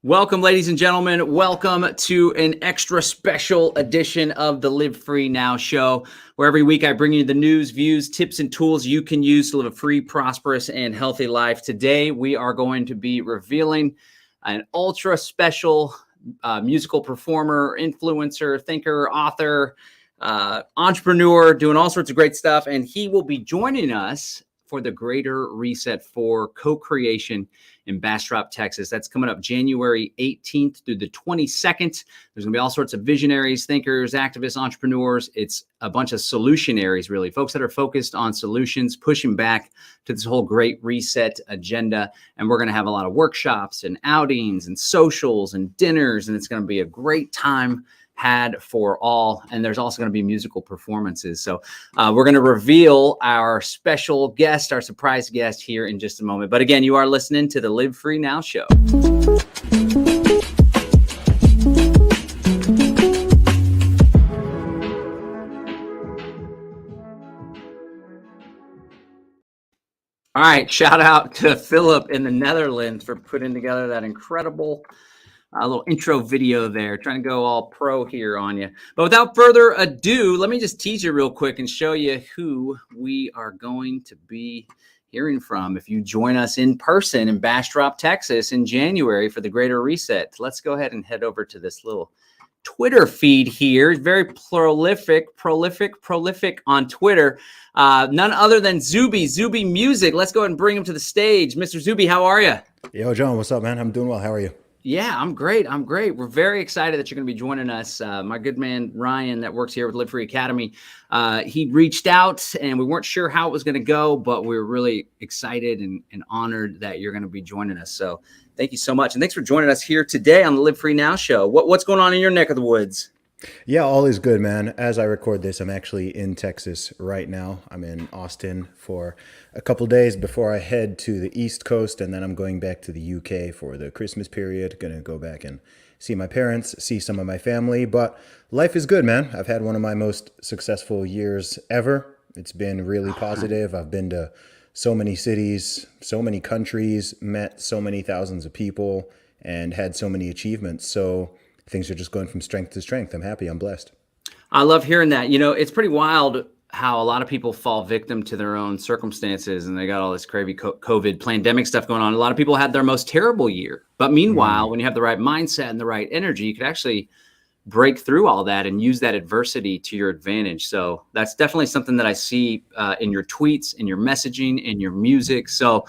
Welcome, ladies and gentlemen. Welcome to an extra special edition of the Live Free Now show, where every week I bring you the news, views, tips, and tools you can use to live a free, prosperous, and healthy life. Today, we are going to be revealing an ultra special musical performer, influencer, thinker, author, entrepreneur, doing all sorts of great stuff. And he will be joining us for the Greater Reset for co-creation in Bastrop, Texas. That's coming up January 18th through the 22nd. There's going to be all sorts of visionaries, thinkers, activists, entrepreneurs. It's a bunch of solutionaries, really, folks that are focused on solutions, pushing back to this whole Great Reset agenda. And we're going to have a lot of workshops and outings and socials and dinners, and it's going to be a great time had for all. And there's also going to be musical performances. So we're going to reveal our special guest, our surprise guest here in just a moment. But again, you are listening to the Live Free Now show. All right. Shout out to Philip in the Netherlands for putting together that incredible little intro video there, trying to go all pro here on you. But without further ado, let me just tease you real quick and show you who we are going to be hearing from if you join us in person in Bastrop, Texas in January for the Greater Reset. Let's go ahead and head over to this little Twitter feed here. It's very prolific on Twitter. None other than Zuby Music. Let's go ahead and bring him to the stage. Mr. Zuby, how are you? Yo, John, what's up, man? I'm doing well. How are you? Yeah, I'm great. We're very excited that you're going to be joining us. My good man, Ryan, that works here with Live Free Academy, he reached out and we weren't sure how it was going to go, but we were really excited and honored that you're going to be joining us. So thank you so much. And thanks for joining us here today on the Live Free Now show. What's going on in your neck of the woods? Yeah, all is good, man. As I record this, I'm actually in Texas right now. I'm in Austin for a couple days before I head to the East Coast, and then I'm going back to the UK for the Christmas period. Going to go back and see my parents, see some of my family, but life is good, man. I've had one of my most successful years ever. It's been really positive. I've been to so many cities, so many countries, met so many thousands of people, and had so many achievements. So things are just going from strength to strength. I'm happy. I'm blessed. I love hearing that. You know, it's pretty wild how a lot of people fall victim to their own circumstances and they got all this crazy COVID pandemic stuff going on. A lot of people had their most terrible year. But meanwhile, when you have the right mindset and the right energy, you could actually break through all that and use that adversity to your advantage. So that's definitely something that I see in your tweets, in your messaging, in your music. So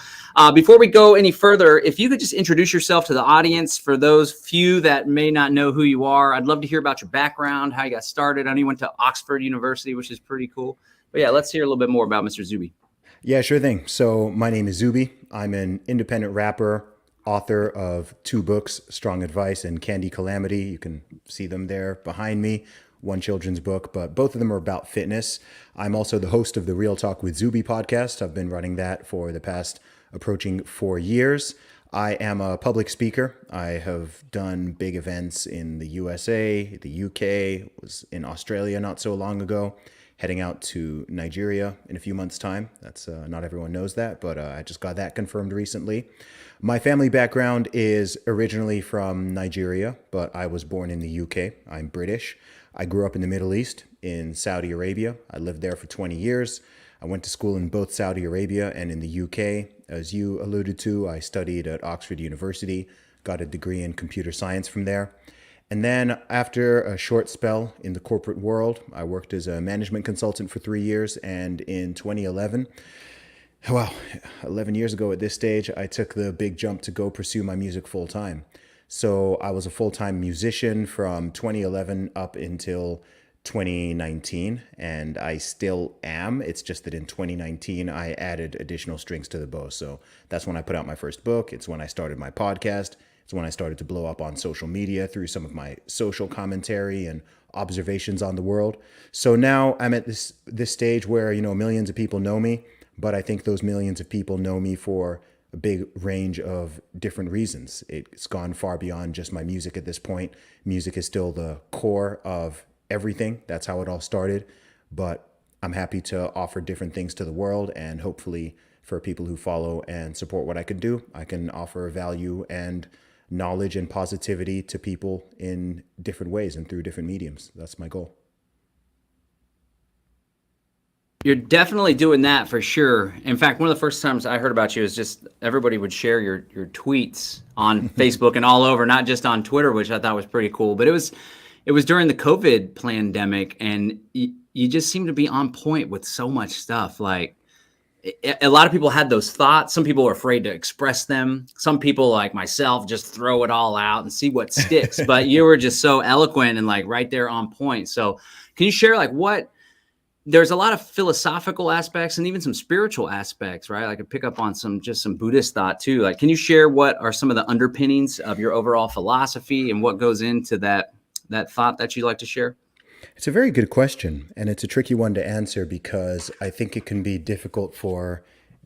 before we go any further, if you could just introduce yourself to the audience for those few that may not know who you are. I'd love to hear about your background, how you got started. I know you went to Oxford University, which is pretty cool. But yeah, let's hear a little bit more about Mr. Zuby. Yeah, sure thing. So my name is Zuby. I'm an independent rapper, author of 2 books, Strong Advice and Candy Calamity. You can see them there behind me. One children's book, but both of them are about fitness. I'm also the host of the Real Talk with Zuby podcast. I've been running that for the past approaching 4 years. I am a public speaker. I have done big events in the USA, the UK, was in Australia not so long ago, heading out to Nigeria in a few months' time. That's not everyone knows that, but I just got that confirmed recently. My family background is originally from Nigeria, but I was born in the UK. I'm British. I grew up in the Middle East, in Saudi Arabia. I lived there for 20 years. I went to school in both Saudi Arabia and in the UK. As you alluded to, I studied at Oxford University, got a degree in computer science from there. And then after a short spell in the corporate world, I worked as a management consultant for 3 years. And in 2011, 11 years ago at this stage, I took the big jump to go pursue my music full time. So I was a full-time musician from 2011 up until 2019, and I still am. It's just that in 2019, I added additional strings to the bow. So that's when I put out my first book. It's when I started my podcast. It's when I started to blow up on social media through some of my social commentary and observations on the world. So now I'm at this stage where, millions of people know me, but I think those millions of people know me for a big range of different reasons. It's gone far beyond just my music at this point. Music is still the core of everything. That's how it all started. But I'm happy to offer different things to the world, and hopefully for people who follow and support what I can do, I can offer value and knowledge and positivity to people in different ways and through different mediums. That's my goal. You're definitely doing that for sure. In fact, one of the first times I heard about you is just everybody would share your tweets on Facebook and all over, not just on Twitter, which I thought was pretty cool. But it was during the COVID pandemic, and you just seem to be on point with so much stuff. Like a lot of people had those thoughts. Some people are afraid to express them. Some people, like myself, just throw it all out and see what sticks. But you were just so eloquent and like right there on point. So can you share like what? There's a lot of philosophical aspects and even some spiritual aspects, right? I could pick up on some Buddhist thought too. Like, can you share what are some of the underpinnings of your overall philosophy and what goes into that thought that you like to share? It's a very good question, and it's a tricky one to answer because I think it can be difficult for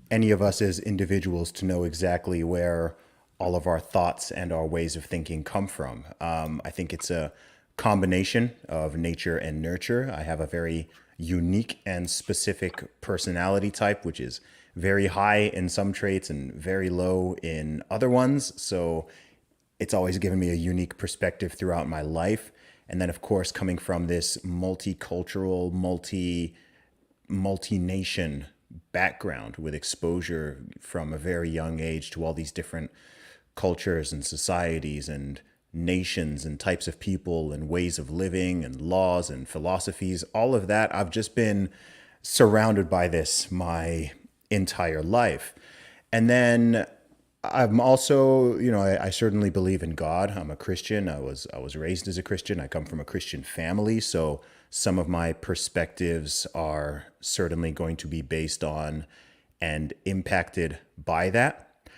any of us as individuals to know exactly where all of our thoughts and our ways of thinking come from. I think it's a combination of nature and nurture. I have a very unique and specific personality type, which is very high in some traits and very low in other ones. So it's always given me a unique perspective throughout my life. And then, of course, coming from this multicultural, multi-nation background with exposure from a very young age to all these different cultures and societies and nations and types of people and ways of living and laws and philosophies, all of that, I've just been surrounded by this my entire life. And then I'm also, I certainly believe in God. I'm a Christian. I was raised as a Christian. I come from a Christian family. So some of my perspectives are certainly going to be based on and impacted by that.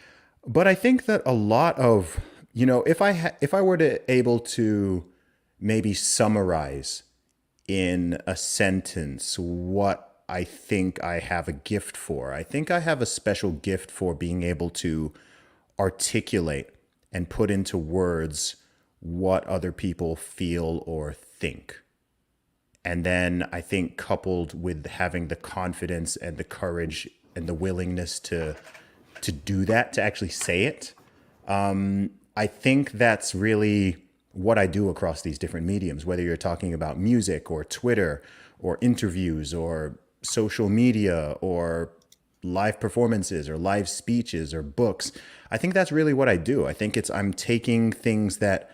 But I think that a lot of, if I were to able to maybe summarize in a sentence what I think I have a gift for, I think I have a special gift for being able to articulate and put into words what other people feel or think. And then I think coupled with having the confidence and the courage and the willingness to do that, to actually say it, I think that's really what I do across these different mediums, whether you're talking about music or Twitter or interviews or social media or live performances or live speeches or books. I think that's really what I do. I think I'm taking things that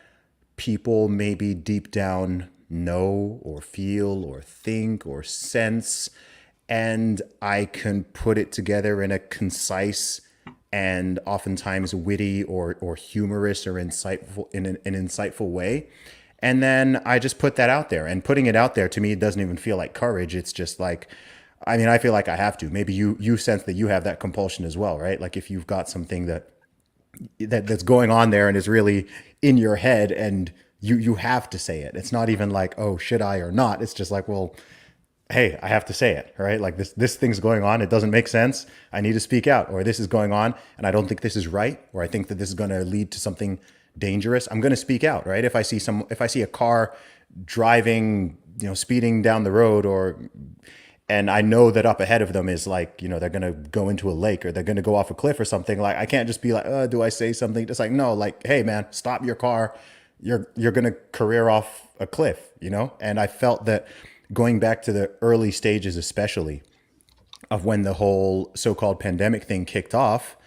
people maybe deep down know or feel or think or sense, and I can put it together in a concise and oftentimes witty or humorous or insightful in an insightful way. And then I just put that out there, and putting it out there to me doesn't even feel like courage. It's just like, I feel like I have to. Maybe you sense that you have that compulsion as well, right? Like if you've got something that's going on there and is really in your head and you have to say it. It's not even like, oh, should I or not? It's just like, well, hey, I have to say it, right? Like this thing's going on. It doesn't make sense. I need to speak out. Or this is going on and I don't think this is right. Or I think that this is going to lead to something dangerous. I'm going to speak out, right? If I see a car driving, speeding down the road, and I know that up ahead of them is like, they're going to go into a lake or they're going to go off a cliff or something. Like, I can't just be like, do I say something? Just like, no, like, hey man, stop your car. You're going to career off a cliff, And I felt that going back to the early stages, especially of when the whole so-called pandemic thing kicked off,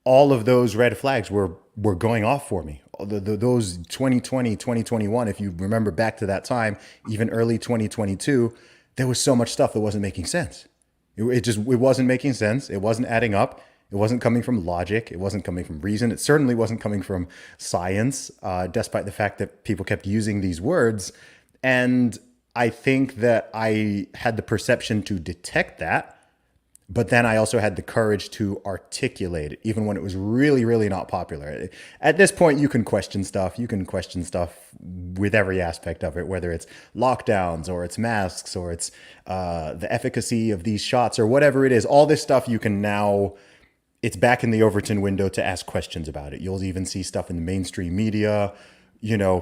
all of those red flags were going off for me. Those 2020, 2021, if you remember back to that time, even early 2022, there was so much stuff that wasn't making sense. It wasn't making sense. It wasn't adding up. It wasn't coming from logic. It wasn't coming from reason. It certainly wasn't coming from science, despite the fact that people kept using these words. And I think that I had the perception to detect that, but then I also had the courage to articulate it, even when it was really, really not popular. At this point, you can question stuff. You can question stuff with every aspect of it, whether it's lockdowns or it's masks or it's the efficacy of these shots or whatever it is. All this stuff you can now, it's back in the Overton window to ask questions about it. You'll even see stuff in the mainstream media.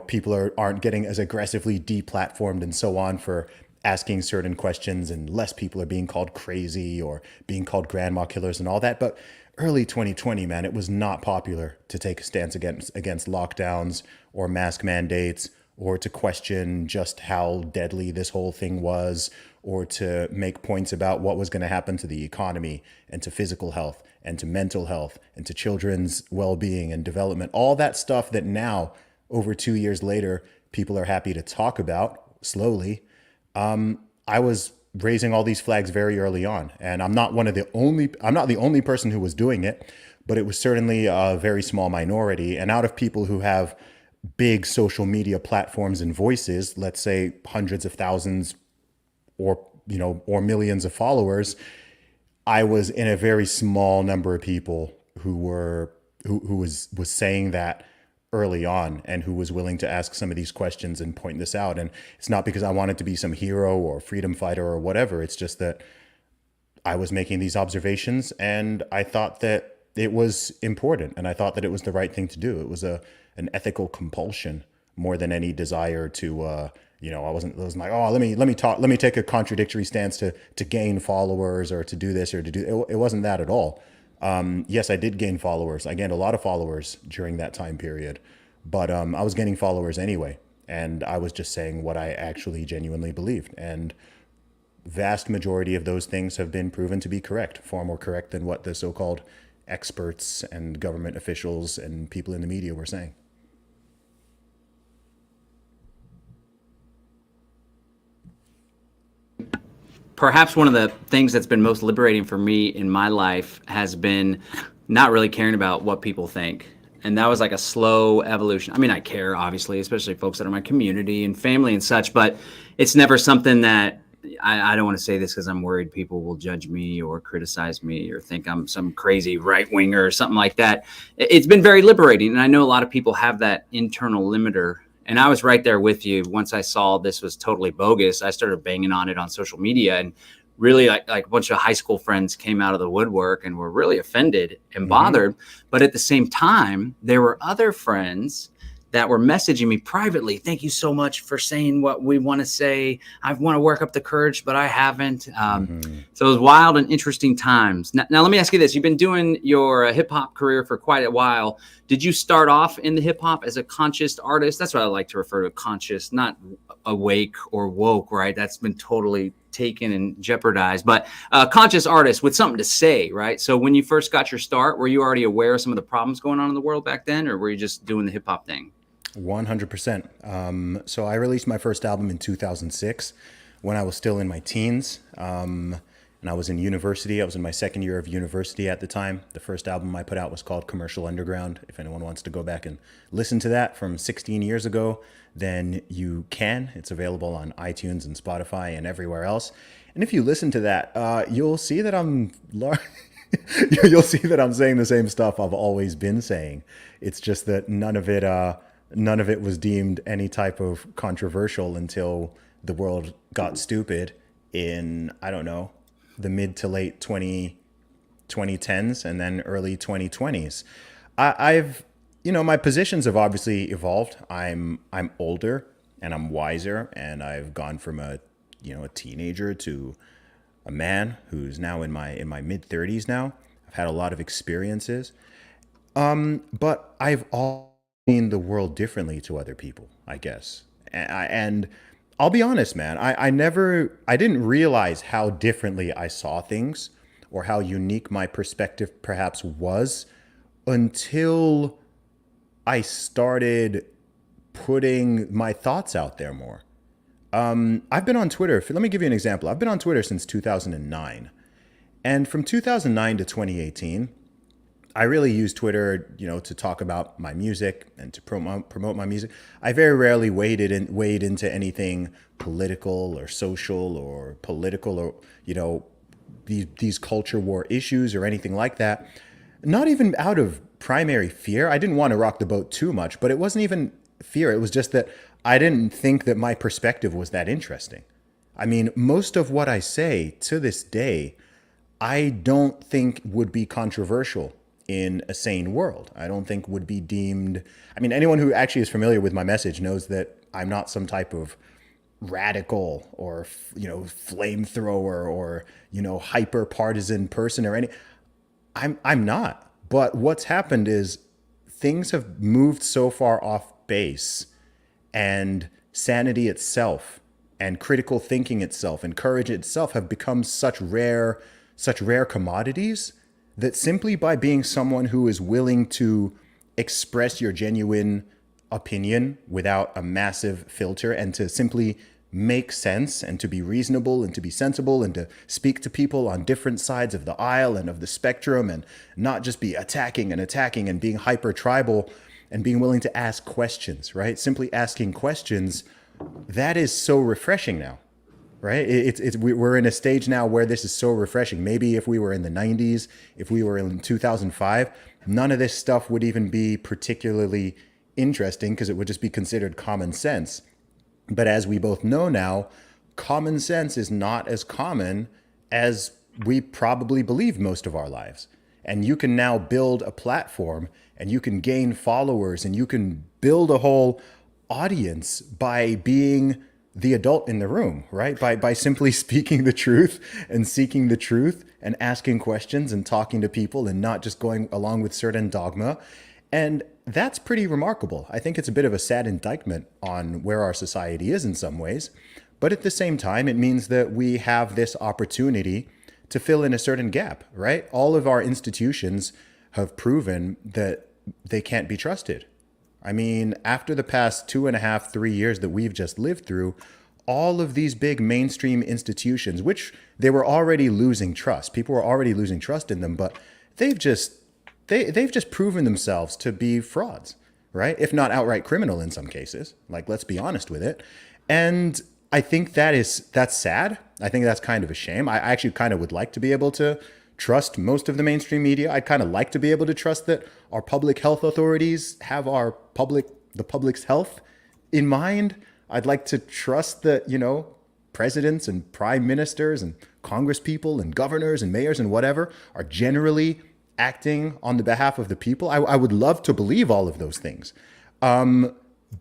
People aren't getting as aggressively deplatformed and so on for asking certain questions, and less people are being called crazy or being called grandma killers and all that. But early 2020, man, it was not popular to take a stance against lockdowns or mask mandates, or to question just how deadly this whole thing was, or to make points about what was going to happen to the economy and to physical health and to mental health and to children's well-being and development. All that stuff that now, over 2 years later, people are happy to talk about slowly. I was raising all these flags very early on, and I'm not the only person who was doing it, but it was certainly a very small minority. And out of people who have big social media platforms and voices, let's say hundreds of thousands or or millions of followers, I was in a very small number of people who was saying that early on, and who was willing to ask some of these questions and point this out. And it's not because I wanted to be some hero or freedom fighter or whatever. It's just that I was making these observations, and I thought that it was important, and I thought that it was the right thing to do. It was an ethical compulsion more than any desire to I wasn't like, oh, let me take a contradictory stance to gain followers, or to do this or to do it. Wasn't that at all. Yes, I did gain followers. I gained a lot of followers during that time period, but I was gaining followers anyway, and I was just saying what I actually genuinely believed. And vast majority of those things have been proven to be correct, far more correct than what the so-called experts and government officials and people in the media were saying. Perhaps one of the things that's been most liberating for me in my life has been not really caring about what people think. And that was like a slow evolution. I mean, I care, obviously, especially folks that are my community and family and such, but it's never something that I don't want to say this because I'm worried people will judge me or criticize me or think I'm some crazy right winger or something like that. It's been very liberating. And I know a lot of people have that internal limiter. And I was right there with you. Once I saw this was totally bogus, I started banging on it on social media, and really like a bunch of high school friends came out of the woodwork and were really offended and bothered. But at the same time, there were other friends that were messaging me privately. Thank you so much for saying what we want to say. I want to work up the courage, but I haven't. So it was wild and interesting times. Now, let me ask you this. You've been doing your hip hop career for quite a while. Did you start off in the hip hop as a conscious artist? That's what I like to refer to, conscious, not awake or woke, right? That's been totally taken and jeopardized, but conscious artist with something to say, right? So when you first got your start, were you already aware of some of the problems going on in the world back then, or were you just doing the hip hop thing? 100%. So I released my first album in 2006 when I was still in my teens. And I was in university. I was in my second year of university at the time. The first album I put out was called Commercial Underground. If anyone wants to go back and listen to that from 16 years ago, then you can. It's available on iTunes and Spotify and everywhere else. And if you listen to that, you'll see that you'll see that I'm saying the same stuff I've always been saying. It's just that none of it was deemed any type of controversial until the world got stupid in, I don't know, the mid to late 2010s and then early 2020s. I've my positions have obviously evolved. I'm older and I'm wiser, and I've gone from a teenager to a man who's now in my mid 30s now. I've had a lot of experiences. But I've all seen the world differently to other people, I guess. And I'll be honest, man, I didn't realize how differently I saw things, or how unique my perspective perhaps was, until I started putting my thoughts out there more. I've been on Twitter. Let me give you an example. I've been on Twitter since 2009. And from 2009 to 2018, I really use Twitter, to talk about my music and to promote my music. I very rarely wade into anything political or social or political, or these culture war issues or anything like that. Not even out of primary fear. I didn't want to rock the boat too much, but it wasn't even fear. It was just that I didn't think that my perspective was that interesting. I mean, most of what I say to this day, I don't think would be controversial in a sane world. I don't think would be deemed. I mean, anyone who actually is familiar with my message knows that I'm not some type of radical or flamethrower or hyper partisan person or any. I'm not. But what's happened is things have moved so far off base, and sanity itself and critical thinking itself and courage itself have become such rare commodities that simply by being someone who is willing to express your genuine opinion without a massive filter and to simply make sense and to be reasonable and to be sensible and to speak to people on different sides of the aisle and of the spectrum and not just be attacking and being hyper tribal and being willing to ask questions, right? Simply asking questions, that is so refreshing now, right? We're in a stage now where this is so refreshing. Maybe if we were in the 90s, if we were in 2005, none of this stuff would even be particularly interesting because it would just be considered common sense. But as we both know now, common sense is not as common as we probably believed most of our lives. And you can now build a platform and you can gain followers and you can build a whole audience by being the adult in the room, right? By simply speaking the truth and seeking the truth and asking questions and talking to people and not just going along with certain dogma. And that's pretty remarkable. I think it's a bit of a sad indictment on where our society is in some ways. But at the same time, it means that we have this opportunity to fill in a certain gap, right? All of our institutions have proven that they can't be trusted. I mean, after the past 2.5, 3 years that we've just lived through, all of these big mainstream institutions, which they were already losing trust, people were already losing trust in them, but they've just proven themselves to be frauds, right? If not outright criminal in some cases. Like, let's be honest with it. And I think that's sad. I think that's kind of a shame. I actually kind of would like to be able to trust most of the mainstream media. I'd kind of like to be able to trust that our public health authorities have the public's health in mind. I'd like to trust that, presidents and prime ministers and congresspeople and governors and mayors and whatever are generally acting on the behalf of the people. I would love to believe all of those things.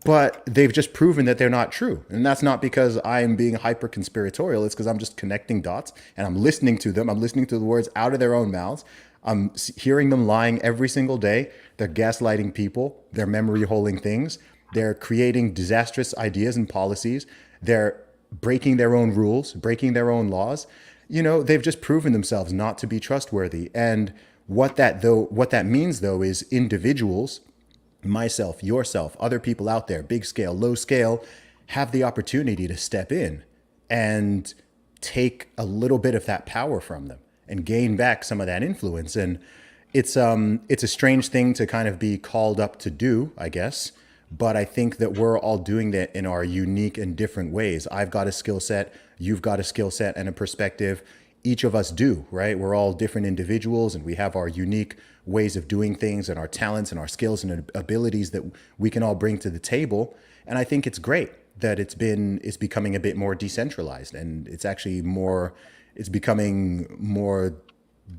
But they've just proven that they're not true. And that's not because I am being hyper conspiratorial. It's because I'm just connecting dots and I'm listening to them. I'm listening to the words out of their own mouths. I'm hearing them lying every single day. They're gaslighting people. They're memory holding things. They're creating disastrous ideas and policies. They're breaking their own rules, breaking their own laws. They've just proven themselves not to be trustworthy. And what that means though is individuals, myself, yourself, other people out there, big scale, low scale, have the opportunity to step in and take a little bit of that power from them and gain back some of that influence. And it's a strange thing to kind of be called up to do, I guess. But I think that we're all doing that in our unique and different ways. I've got a skill set, you've got a skill set and a perspective. Each of us do, right? We're all different individuals and we have our unique ways of doing things and our talents and our skills and abilities that we can all bring to the table. And I think it's great that it's becoming a bit more decentralized and it's becoming more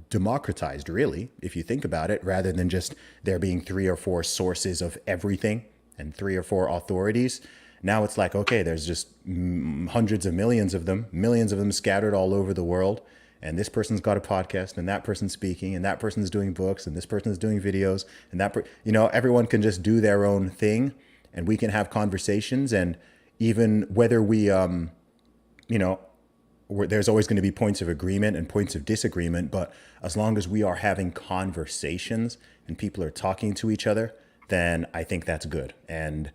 democratized, really, if you think about it, rather than just there being 3 or 4 sources of everything and 3 or 4 authorities. Now it's like, okay, there's just hundreds of millions of them scattered all over the world. And this person's got a podcast and that person's speaking and that person's doing books and this person's doing videos and everyone can just do their own thing and we can have conversations. And even whether there's always going to be points of agreement and points of disagreement, but as long as we are having conversations and people are talking to each other, then I think that's good. And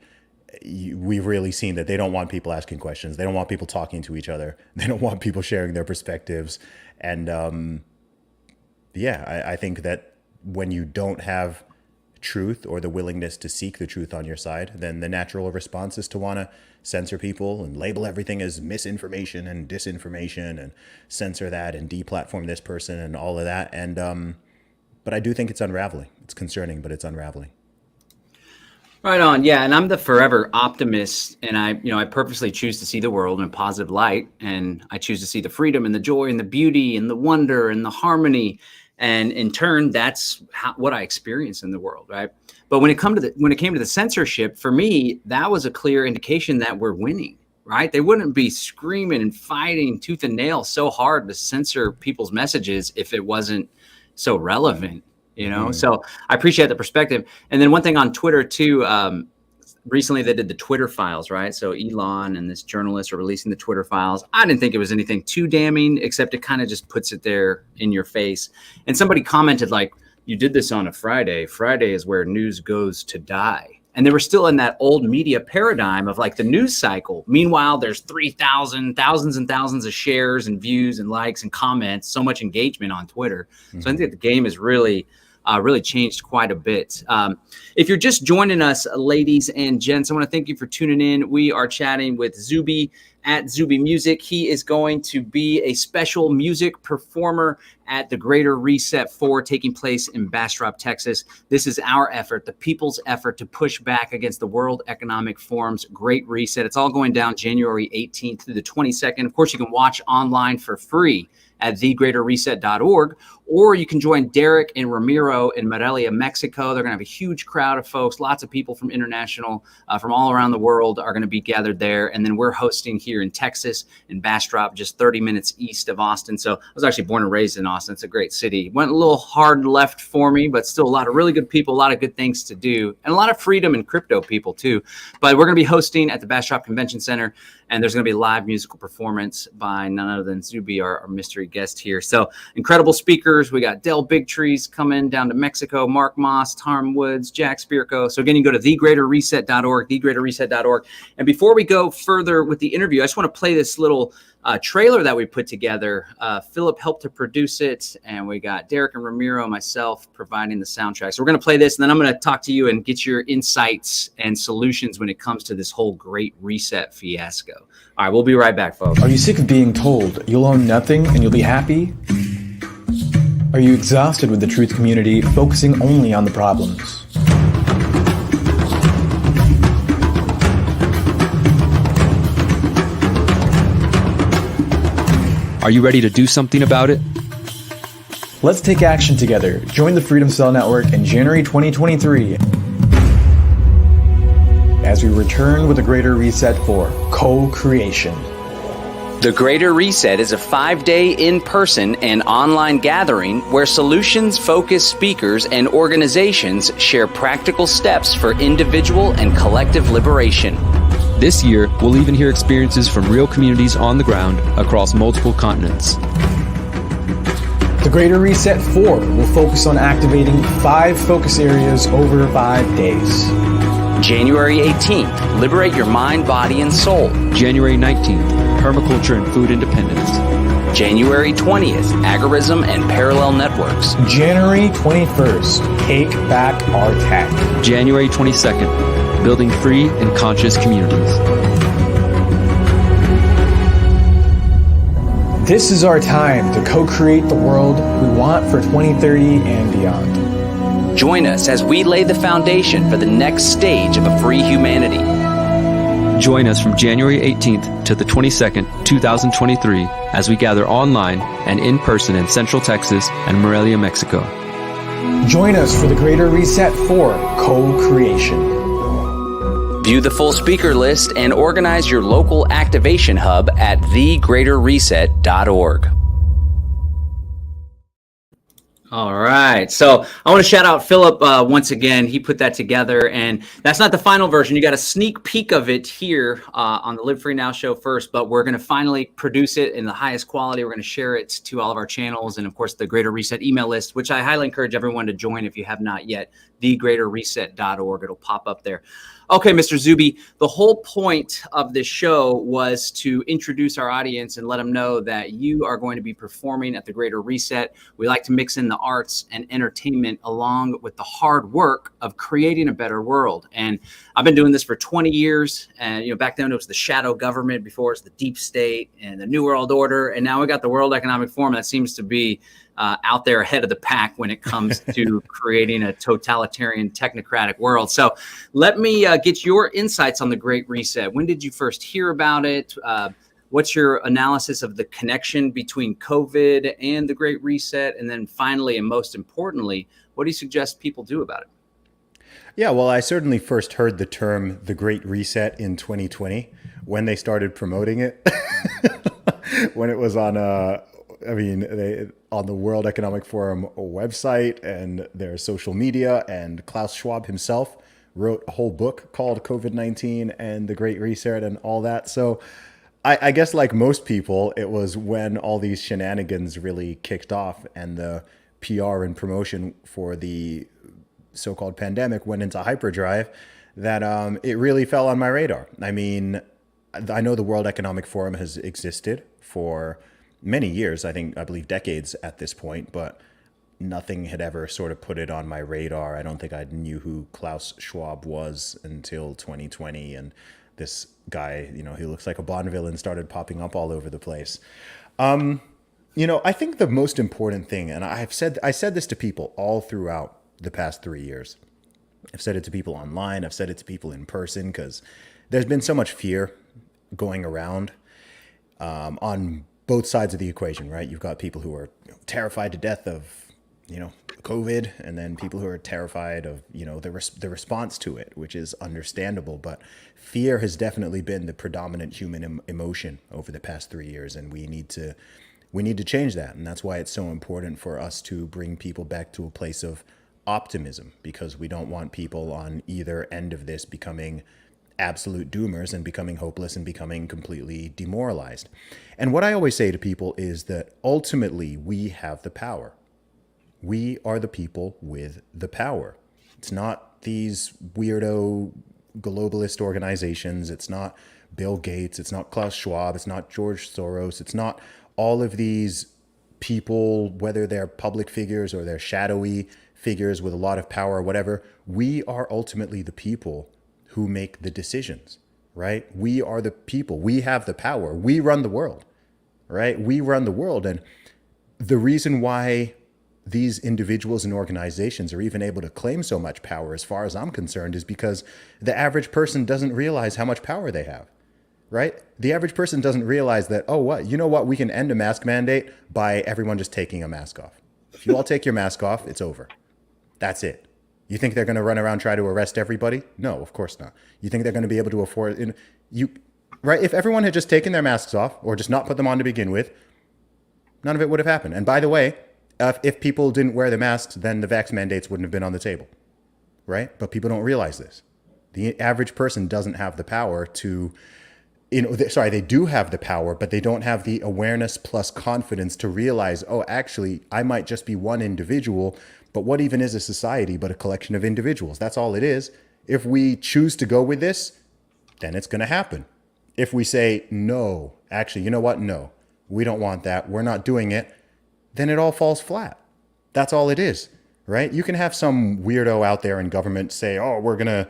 we've really seen that they don't want people asking questions. They don't want people talking to each other. They don't want people sharing their perspectives. And I think that when you don't have truth or the willingness to seek the truth on your side, then the natural response is to want to censor people and label everything as misinformation and disinformation and censor that and deplatform this person and all of that. And but I do think it's unraveling. It's concerning, but it's unraveling. Right on. Yeah. And I'm the forever optimist. And I purposely choose to see the world in a positive light. And I choose to see the freedom and the joy and the beauty and the wonder and the harmony. And in turn, that's what I experience in the world. Right. But when it came to the censorship, for me, that was a clear indication that we're winning. Right. They wouldn't be screaming and fighting tooth and nail so hard to censor people's messages if it wasn't, so relevant, So I appreciate the perspective. And then one thing on Twitter too, recently they did the Twitter files, right? So Elon and this journalist are releasing the Twitter files. I didn't think it was anything too damning, except it kind of just puts it there in your face. And somebody commented like, you did this on a Friday. Friday is where news goes to die. And they were still in that old media paradigm of like the news cycle. Meanwhile, there's 3,000, thousands and thousands of shares and views and likes and comments, so much engagement on Twitter. So I think the game is really changed quite a bit. If you're just joining us, ladies and gents, I want to thank you for tuning in. We are chatting with Zuby at Zuby Music. He is going to be a special music performer at the Greater Reset 4 taking place in Bastrop, Texas. This is our effort, the people's effort to push back against the World Economic Forum's Great Reset. It's all going down January 18th through the 22nd. Of course, you can watch online for free at thegreaterreset.org, or you can join Derek and Ramiro in Morelia, Mexico. They're going to have a huge crowd of folks. Lots of people from from all around the world are going to be gathered there. And then we're hosting here in Texas, in Bastrop, just 30 minutes east of Austin. So I was actually born and raised in Austin. It's a great city. Went a little hard left for me, but still a lot of really good people, a lot of good things to do, and a lot of freedom and crypto people too. But we're going to be hosting at the Bastrop Convention Center, and there's going to be a live musical performance by none other than Zuby, our mystery guest here. So incredible speakers. We got Del Bigtrees coming down to Mexico, Mark Moss, Tom Woods, Jack Spirko. So again, you go to thegreaterreset.org, thegreaterreset.org. And before we go further with the interview, I just want to play this little trailer that we put together. Philip helped to produce it, and we got Derek and Ramiro, myself, providing the soundtrack. So we're going to play this, and then I'm going to talk to you and get your insights and solutions when it comes to this whole Great Reset fiasco. All right, we'll be right back, folks. Are you sick of being told you'll own nothing and you'll be happy? Are you exhausted with the truth community focusing only on the problems? Are you ready to do something about it? Let's take action together. Join the Freedom Cell Network in January 2023 as we return with a Greater Reset for co-creation. The Greater Reset is a 5-day in-person and online gathering where solutions-focused speakers and organizations share practical steps for individual and collective liberation. This year, we'll even hear experiences from real communities on the ground across multiple continents. The Greater Reset 4 will focus on activating 5 focus areas over 5 days. January 18th, liberate your mind, body, and soul. January 19th, permaculture and food independence. January 20th, agorism and parallel networks. January 21st, take back our tech. January 22nd, building free and conscious communities. This is our time to co-create the world we want for 2030 and beyond. Join us as we lay the foundation for the next stage of a free humanity. Join us from January 18th to the 22nd, 2023, as we gather online and in person in Central Texas and Morelia, Mexico. Join us for the Greater Reset 4 co-creation. View the full speaker list and organize your local activation hub at thegreaterreset.org. All right. So I want to shout out Philip once again. He put that together, and that's not the final version. You got a sneak peek of it here on the Live Free Now show first, but we're going to finally produce it in the highest quality. We're going to share it to all of our channels and, of course, the Greater Reset email list, which I highly encourage everyone to join if you have not yet, thegreaterreset.org. It'll pop up there. Okay, Mr. Zuby, the whole point of this show was to introduce our audience and let them know that you are going to be performing at the Greater Reset. We like to mix in the arts and entertainment along with the hard work of creating a better world. And I've been doing this for 20 years. And, back then it was the shadow government, before it's the deep state and the New World Order. And now we got the World Economic Forum that seems to be out there ahead of the pack when it comes to creating a totalitarian technocratic world. So let me get your insights on the Great Reset. When did you first hear about it? What's your analysis of the connection between COVID and the Great Reset? And then finally, and most importantly, what do you suggest people do about it? Yeah, well, I certainly first heard the term the Great Reset in 2020 when they started promoting it, when it was on I mean, on the World Economic Forum website and their social media, and Klaus Schwab himself wrote a whole book called COVID-19 and the Great Reset and all that. So I guess like most people, it was when all these shenanigans really kicked off and the PR and promotion for the so-called pandemic went into hyperdrive that it really fell on my radar. I mean, I know the World Economic Forum has existed for many years, I believe decades at this point, but nothing had ever sort of put it on my radar. I don't think I knew who Klaus Schwab was until 2020. And this guy, he looks like a Bond villain, started popping up all over the place. I think the most important thing, and I said this to people all throughout the past 3 years. I've said it to people online. I've said it to people in person, because there's been so much fear going around on both sides of the equation, right? You've got people who are terrified to death of, COVID, and then people who are terrified of, the response to it, which is understandable. But fear has definitely been the predominant human emotion over the past 3 years, and we need to change that. And that's why it's so important for us to bring people back to a place of optimism, because we don't want people on either end of this becoming absolute doomers and becoming hopeless and becoming completely demoralized. And what I always say to people is that ultimately we have the power. We are the people with the power. It's not these weirdo globalist organizations. It's not Bill Gates. It's not Klaus Schwab. It's not George Soros. It's not all of these people, whether they're public figures or they're shadowy figures with a lot of power or whatever. We are ultimately the people who make the decisions, right? We are the people. We have the power. We run the world, right? We run the world. And the reason why these individuals and organizations are even able to claim so much power, as far as I'm concerned, is because the average person doesn't realize how much power they have, right? The average person doesn't realize that, we can end a mask mandate by everyone just taking a mask off. If you all take your mask off, it's over. That's it. You think they're going to run around try to arrest everybody? No, of course not. You think they're going to be able to afford right? If everyone had just taken their masks off or just not put them on to begin with, none of it would have happened. And by the way, if people didn't wear the masks, then the vax mandates wouldn't have been on the table, right? But people don't realize this. The average person doesn't have the power to, they do have the power, but they don't have the awareness plus confidence to realize, actually, I might just be one individual, but what even is a society but a collection of individuals? That's all it is. If we choose to go with this, then it's going to happen. If we say, no, actually, you know what? No, we don't want that. We're not doing it. Then it all falls flat. That's all it is, right? You can have some weirdo out there in government say, we're going to,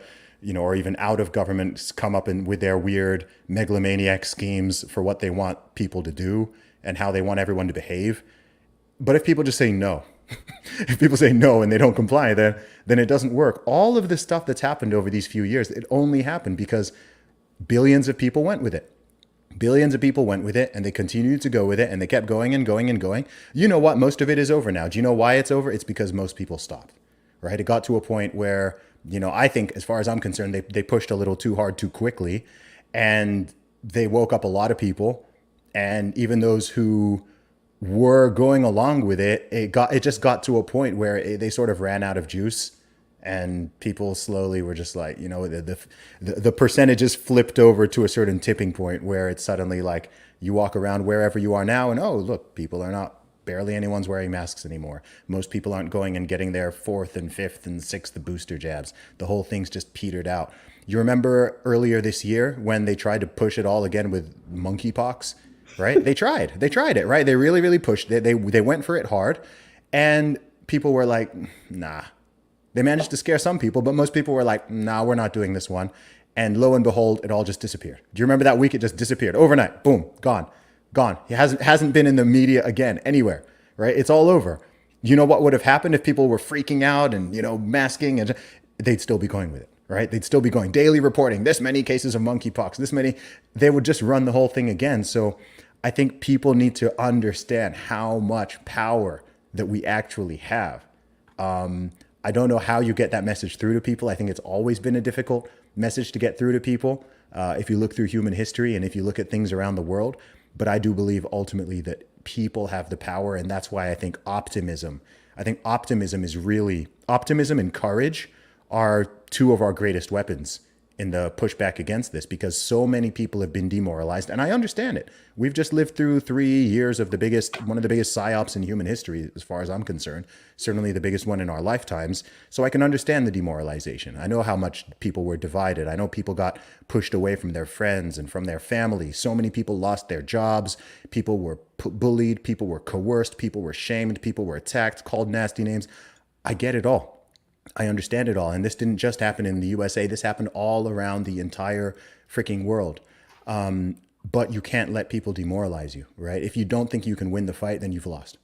or even out of government come up with their weird megalomaniac schemes for what they want people to do and how they want everyone to behave. But if people just say no, if people say no and they don't comply, then it doesn't work. All of the stuff that's happened over these few years, it only happened because billions of people went with it. Billions of people went with it, and they continued to go with it, and they kept going and going and going. You know what? Most of it is over now. Do you know why it's over? It's because most people stopped, right? It got to a point where, I think, as far as I'm concerned, they pushed a little too hard too quickly, and they woke up a lot of people. And even those who were going along with it, it just got to a point where they sort of ran out of juice. And people slowly were just like, the percentages flipped over to a certain tipping point where it's suddenly like you walk around wherever you are now and, look, people are not, barely anyone's wearing masks anymore. Most people aren't going and getting their 4th and 5th and 6th booster jabs. The whole thing's just petered out. You remember earlier this year when they tried to push it all again with monkeypox, right? They tried it, right? They really, really pushed it. They went for it hard, and people were like, nah. They managed to scare some people, but most people were like, nah, we're not doing this one. And lo and behold, it all just disappeared. Do you remember that week? It just disappeared overnight. Boom, gone. It hasn't been in the media again, anywhere, right? It's all over. You know what would have happened if people were freaking out and, masking, and they'd still be going with it, right? They'd still be going daily reporting, this many cases of monkeypox, they would just run the whole thing again. So I think people need to understand how much power that we actually have. I don't know how you get that message through to people. I think it's always been a difficult message to get through to people if you look through human history and if you look at things around the world. But I do believe ultimately that people have the power. And that's why I think optimism and courage are two of our greatest weapons in the pushback against this, because so many people have been demoralized. And I understand it. We've just lived through 3 years of one of the biggest psyops in human history, as far as I'm concerned, certainly the biggest one in our lifetimes. So I can understand the demoralization. I know how much people were divided. I know people got pushed away from their friends and from their family. So many people lost their jobs. People were bullied. People were coerced. People were shamed. People were attacked, called nasty names. I get it all. I understand it all. And this didn't just happen in the USA. This happened all around the entire freaking world. But you can't let people demoralize you, right? If you don't think you can win the fight, then you've lost.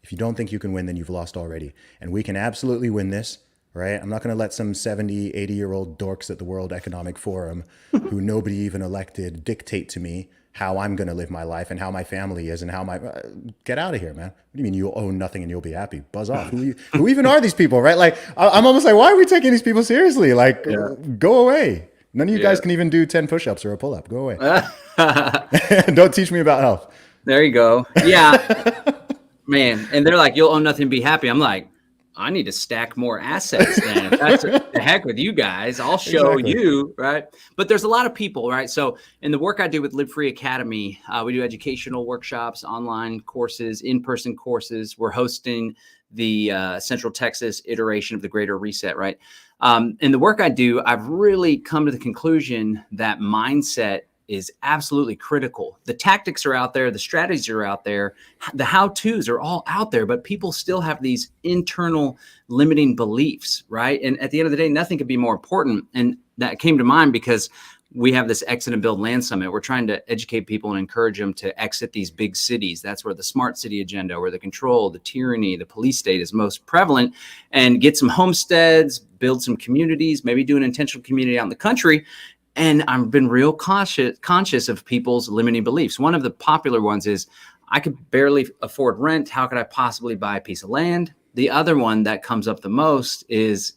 If you don't think you can win, then you've lost already. And we can absolutely win this, right? I'm not going to let some 70, 80-year-old dorks at the World Economic Forum who nobody even elected dictate to me how I'm going to live my life and how my family is and how my get out of here, man. What do you mean you'll own nothing and you'll be happy? Buzz off. Who even are these people, right? Like, I'm almost like, why are we taking these people seriously? Like, go away. None of you guys can even do 10 push-ups or a pull-up. Go away. Don't teach me about health. There you go. Yeah, man. And they're like, you'll own nothing and be happy. I'm like, I need to stack more assets then. If that's the heck with you guys. I'll show you, right? But there's a lot of people, right? So in the work I do with Live Free Academy, we do educational workshops, online courses, in-person courses. We're hosting the Central Texas iteration of the Greater Reset, right? In the work I do, I've really come to the conclusion that mindset is absolutely critical. The tactics are out there, the strategies are out there, the how-tos are all out there, but people still have these internal limiting beliefs, right? And at the end of the day, nothing could be more important. And that came to mind because we have this Exit and Build Land Summit. We're trying to educate people and encourage them to exit these big cities. That's where the smart city agenda, where the control, the tyranny, the police state is most prevalent, and get some homesteads, build some communities, maybe do an intentional community out in the country. And I've been real conscious of people's limiting beliefs. One of the popular ones is, I could barely afford rent. How could I possibly buy a piece of land? The other one that comes up the most is,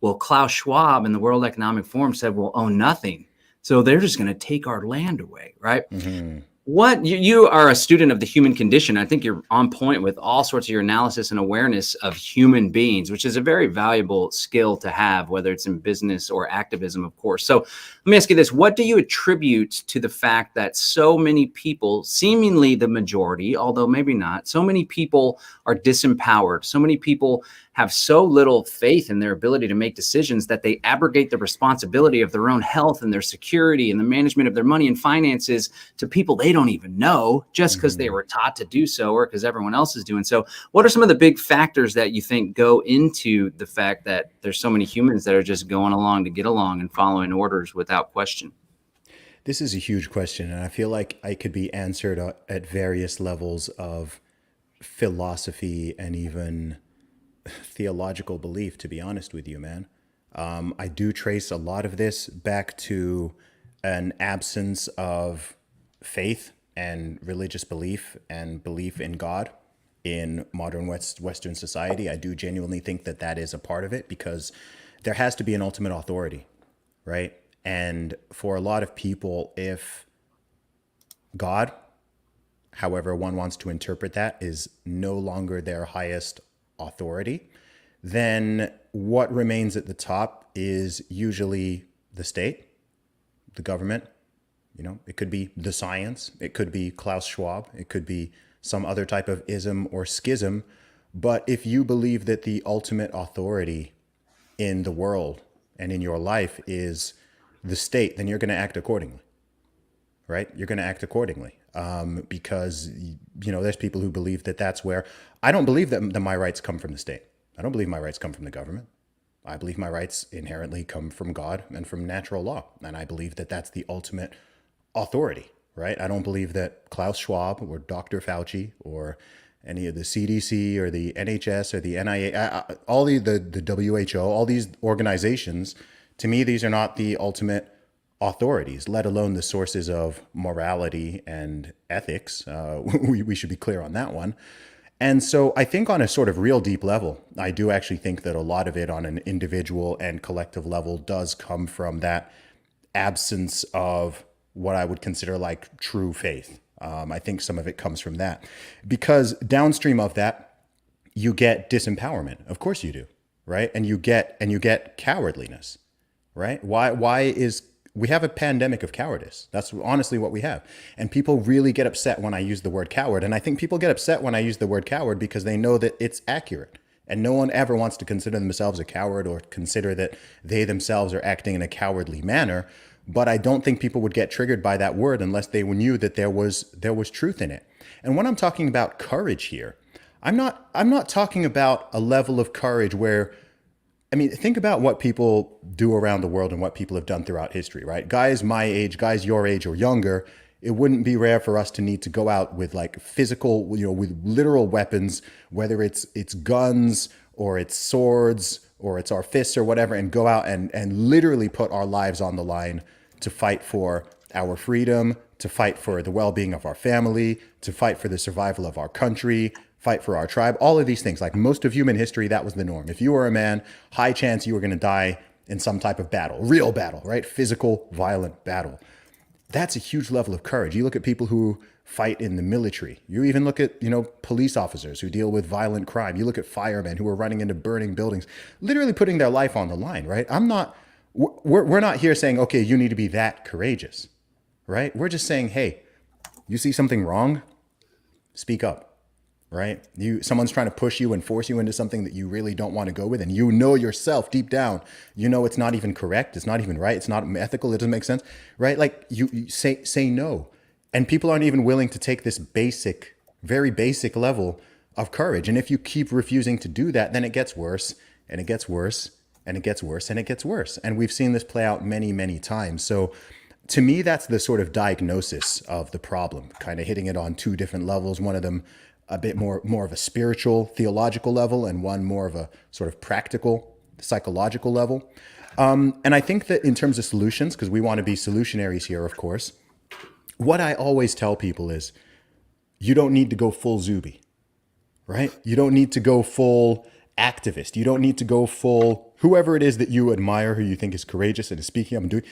well, Klaus Schwab and the World Economic Forum said we'll own nothing. So they're just going to take our land away, right? Mm-hmm. What you are a student of the human condition. I think you're on point with all sorts of your analysis and awareness of human beings, which is a very valuable skill to have, whether it's in business or activism, of course. So let me ask you this. What do you attribute to the fact that so many people, seemingly the majority, although maybe not, so many people are disempowered? So many people have so little faith in their ability to make decisions that they abrogate the responsibility of their own health and their security and the management of their money and finances to people they don't even know, just because they were taught to do so or because everyone else is doing so. What are some of the big factors that you think go into the fact that there's so many humans that are just going along to get along and following orders without question? This is a huge question, and I feel like it could be answered at various levels of philosophy and even theological belief, to be honest with you, man. I do trace a lot of this back to an absence of faith and religious belief and belief in God in modern Western society. I do genuinely think that that is a part of it, because there has to be an ultimate authority, right? And for a lot of people, if God, however one wants to interpret that, is no longer their highest authority, then what remains at the top is usually the state, the government. You know, it could be the science, it could be Klaus Schwab, it could be some other type of ism or schism. But if you believe that the ultimate authority in the world and in your life is the state, then you're going to act accordingly, right? You're going to act accordingly. Because, you know, there's people who believe that that's where, I don't believe that my rights come from the state. I don't believe my rights come from the government. I believe my rights inherently come from God and from natural law. And I believe that that's the ultimate authority, right? I don't believe that Klaus Schwab or Dr. Fauci or any of the CDC or the NHS or the NIA, all the WHO, all these organizations, to me, these are not the ultimate authorities, let alone the sources of morality and ethics. We should be clear on that one. And so I think on a sort of real deep level, I do actually think that a lot of it on an individual and collective level does come from that absence of what I would consider like true faith. I think some of it comes from that, because downstream of that, you get disempowerment. Of course you do, right? And you get cowardliness, right? Why is we have a pandemic of cowardice? That's honestly what we have. And people really get upset when I use the word coward. And I think people get upset when I use the word coward because they know that it's accurate. And no one ever wants to consider themselves a coward or consider that they themselves are acting in a cowardly manner. But I don't think people would get triggered by that word unless they knew that there was truth in it. And when I'm talking about courage here, I'm not talking about a level of courage where, I mean, think about what people do around the world and what people have done throughout history, right? Guys my age, guys your age or younger, it wouldn't be rare for us to need to go out with like physical, with literal weapons, whether it's guns or it's swords or it's our fists or whatever, and go out and literally put our lives on the line to fight for our freedom, to fight for the well-being of our family, to fight for the survival of our country, fight for our tribe, all of these things. Like most of human history, that was the norm. If you were a man, high chance you were going to die in some type of battle, real battle, right? Physical, violent battle. That's a huge level of courage. You look at people who fight in the military. You even look at, police officers who deal with violent crime. You look at firemen who are running into burning buildings, literally putting their life on the line, right? We're not here saying, okay, you need to be that courageous, right? We're just saying, hey, you see something wrong, speak up. Right? Someone's trying to push you and force you into something that you really don't want to go with. And yourself deep down, it's not even correct. It's not even right. It's not ethical. It doesn't make sense. Right? Like you say no. And people aren't even willing to take this basic, very basic level of courage. And if you keep refusing to do that, then it gets worse and it gets worse and it gets worse and it gets worse. And we've seen this play out many, many times. So to me, that's the sort of diagnosis of the problem, kind of hitting it on two different levels. One of them a bit more of a spiritual, theological level, and one more of a sort of practical, psychological level. And I think that in terms of solutions, because we want to be solutionaries here, of course, what I always tell people is you don't need to go full Zuby, right? You don't need to go full activist. You don't need to go full whoever it is that you admire, who you think is courageous and is speaking up and doing.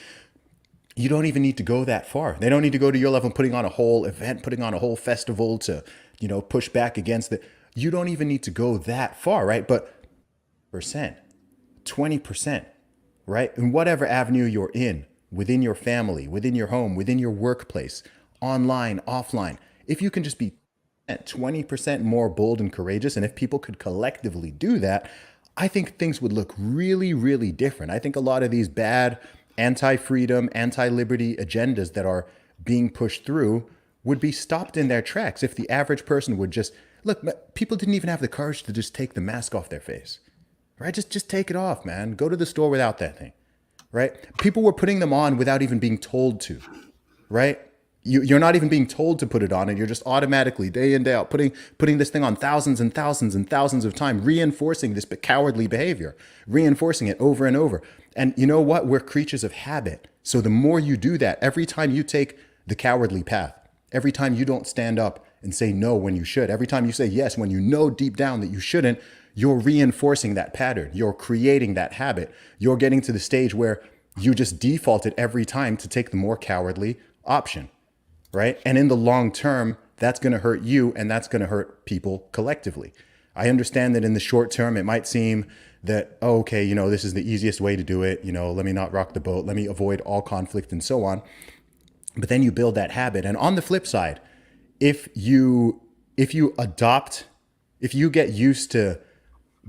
You don't even need to go that far. They don't need to go to your level, putting on a whole event, putting on a whole festival to push back against it. You don't even need to go that far, right? But 20%, right? In whatever avenue you're in, within your family, within your home, within your workplace, online, offline, if you can just be at 20% more bold and courageous, and if people could collectively do that, I think things would look really, really different. I think a lot of these bad anti-freedom, anti-liberty agendas that are being pushed through would be stopped in their tracks if the average person would just look. People didn't even have the courage to just take the mask off their face, right? Just take it off, man. Go to the store without that thing, right? People were putting them on without even being told to, right? You're not even being told to put it on, and you're just automatically day in, day out putting this thing on thousands and thousands and thousands of times, reinforcing this cowardly behavior, reinforcing it over and over. And you know what? We're creatures of habit. So the more you do that, every time you take the cowardly path, every time you don't stand up and say no when you should, every time you say yes when you know deep down that you shouldn't, you're reinforcing that pattern. You're creating that habit. You're getting to the stage where you just defaulted every time to take the more cowardly option, right? And in the long term, that's going to hurt you, and that's going to hurt people collectively. I understand that in the short term, it might seem that, oh, okay, this is the easiest way to do it. Let me not rock the boat. Let me avoid all conflict and so on. But then you build that habit. And on the flip side, if you get used to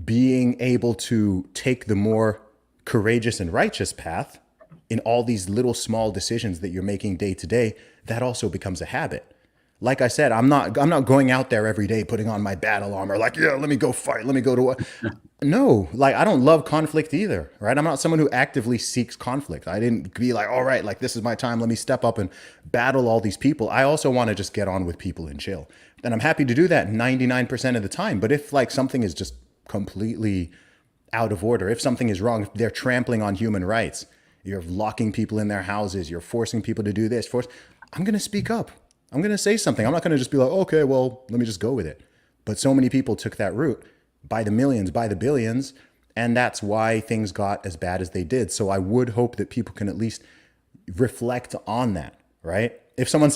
being able to take the more courageous and righteous path in all these little small decisions that you're making day to day, that also becomes a habit. Like I said, I'm not going out there every day putting on my battle armor, like, yeah, let me go fight, let me go to what. No, like I don't love conflict either, right? I'm not someone who actively seeks conflict. I didn't be like, all right, like this is my time, let me step up and battle all these people. I also want to just get on with people and chill. And I'm happy to do that 99% of the time. But if like something is just completely out of order, if something is wrong, if they're trampling on human rights, you're locking people in their houses, you're forcing people to do this, I'm going to speak up. I'm going to say something. I'm not going to just be like, okay, well, let me just go with it. But so many people took that route by the millions, by the billions. And that's why things got as bad as they did. So I would hope that people can at least reflect on that, right? if someone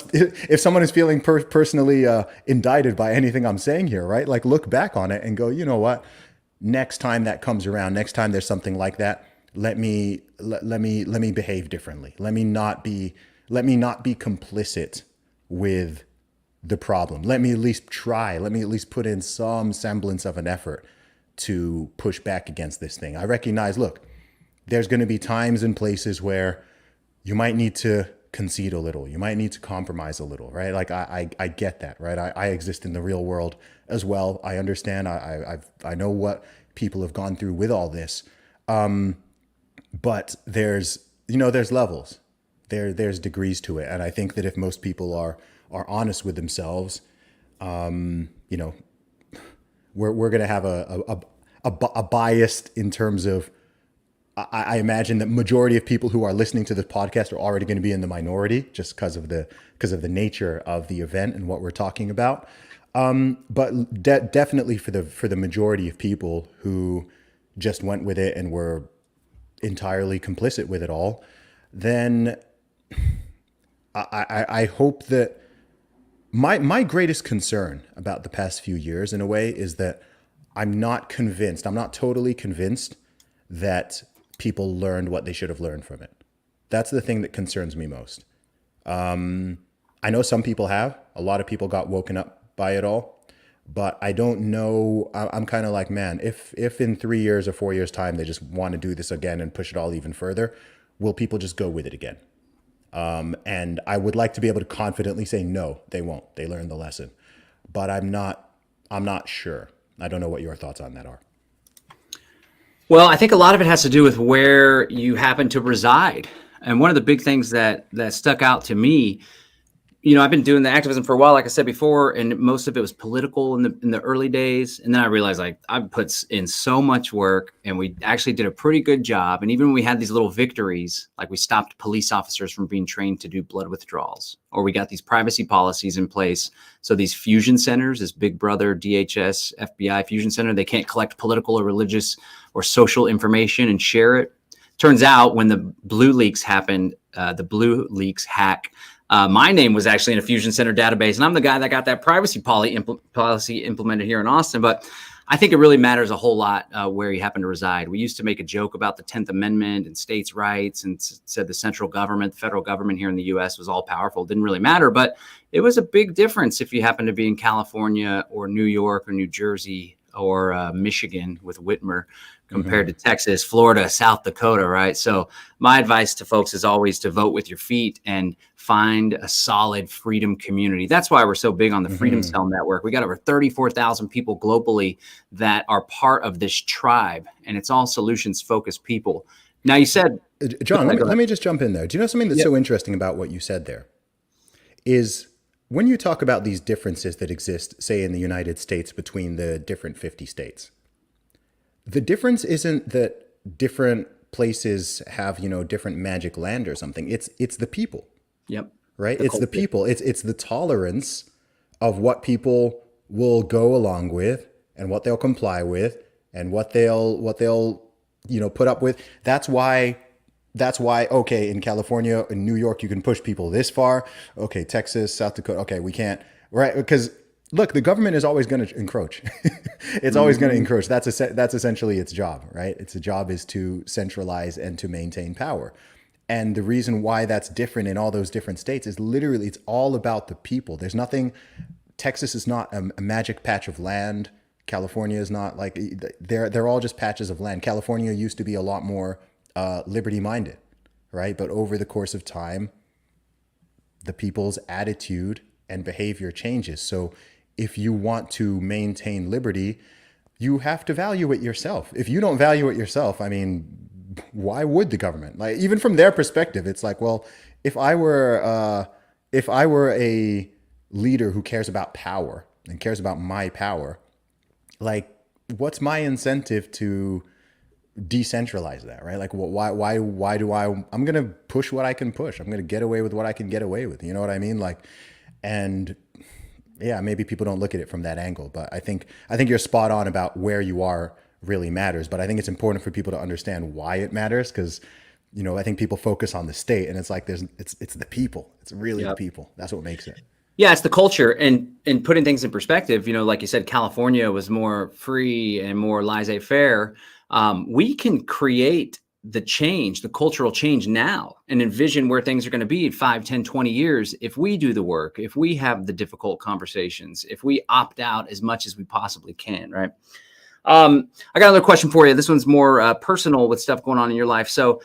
is feeling personally indicted by anything I'm saying here, right? Like look back on it and go, you know what? Next time that comes around, next time there's something like that, let me behave differently. Let me not be complicit with the problem. Let me at least try. Let me at least put in some semblance of an effort to push back against this thing. I recognize, look, there's going to be times and places where you might need to concede a little. You might need to compromise a little, right? Like I get that, right? I exist in the real world as well. I understand. I know what people have gone through with all this. But there's levels. There's degrees to it. And I think that if most people are honest with themselves, we're going to have a bias in terms of, I imagine that majority of people who are listening to this podcast are already going to be in the minority just because of the nature of the event and what we're talking about. But definitely for the majority of people who just went with it and were entirely complicit with it all, then I hope that my greatest concern about the past few years in a way is that I'm not totally convinced that people learned what they should have learned from it. That's the thing that concerns me most. I know some people have. A lot of people got woken up by it all. But I don't know. I'm kind of like, man, if in 3 years or 4 years time, they just want to do this again and push it all even further, will people just go with it again? And I would like to be able to confidently say, no, they won't. They learned the lesson. But I'm not sure. I don't know what your thoughts on that are. Well, I think a lot of it has to do with where you happen to reside. And one of the big things that stuck out to me, I've been doing the activism for a while, like I said before, and most of it was political in the early days. And then I realized, like, I've put in so much work, and we actually did a pretty good job. And even when we had these little victories, like we stopped police officers from being trained to do blood withdrawals, or we got these privacy policies in place. So these fusion centers, this Big Brother, DHS, FBI fusion center, they can't collect political or religious or social information and share it. Turns out when the Blue Leaks happened, the Blue Leaks hack, my name was actually in a Fusion Center database, and I'm the guy that got that privacy policy implemented here in Austin. But I think it really matters a whole lot where you happen to reside. We used to make a joke about the 10th Amendment and states' rights and said the central government, the federal government here in the U.S. was all powerful. It didn't really matter, but it was a big difference if you happen to be in California or New York or New Jersey or Michigan with Whitmer compared to Texas, Florida, South Dakota, right? So my advice to folks is always to vote with your feet and find a solid freedom community. That's why we're so big on the Freedom Cell Network. We got over 34,000 people globally that are part of this tribe, and it's all solutions-focused people. Now, you said... John, let me just jump in there. Do you know something that's so interesting about what you said there? Is when you talk about these differences that exist, say, in the United States between the different 50 states, the difference isn't that different places have, different magic land or something. It's the people. Yep. Right? It's the people. It's the tolerance of what people will go along with and what they'll comply with and what they'll put up with. That's why, okay, in California, in New York, you can push people this far. Okay, Texas, South Dakota, okay, we can't, right? Because look, the government is always going to encroach. It's always going to encroach. That's essentially its job, right? Its job is to centralize and to maintain power. And the reason why that's different in all those different states is literally, it's all about the people. There's nothing, Texas is not a magic patch of land. California is not like, they're all just patches of land. California used to be a lot more liberty-minded, right? But over the course of time, the people's attitude and behavior changes. So if you want to maintain liberty, you have to value it yourself. If you don't value it yourself, I mean, why would the government? Like, even from their perspective, it's like, well, if I were a leader who cares about power and cares about my power, like, what's my incentive to decentralize that, right? Like, why do I'm going to push what I can push. I'm going to get away with what I can get away with. You know what I mean? Like, and yeah, maybe people don't look at it from that angle, but I think you're spot on about where you are really matters. But I think it's important for people to understand why it matters, because I think people focus on the state, and it's like it's the people. It's really the people. That's what makes it. Yeah, it's the culture and putting things in perspective. Like you said, California was more free and more laissez-faire. We can create the change, the cultural change now, and envision where things are going to be in 5, 10, 20 years if we do the work, if we have the difficult conversations, if we opt out as much as we possibly can, right? I got another question for you. This one's more personal with stuff going on in your life. So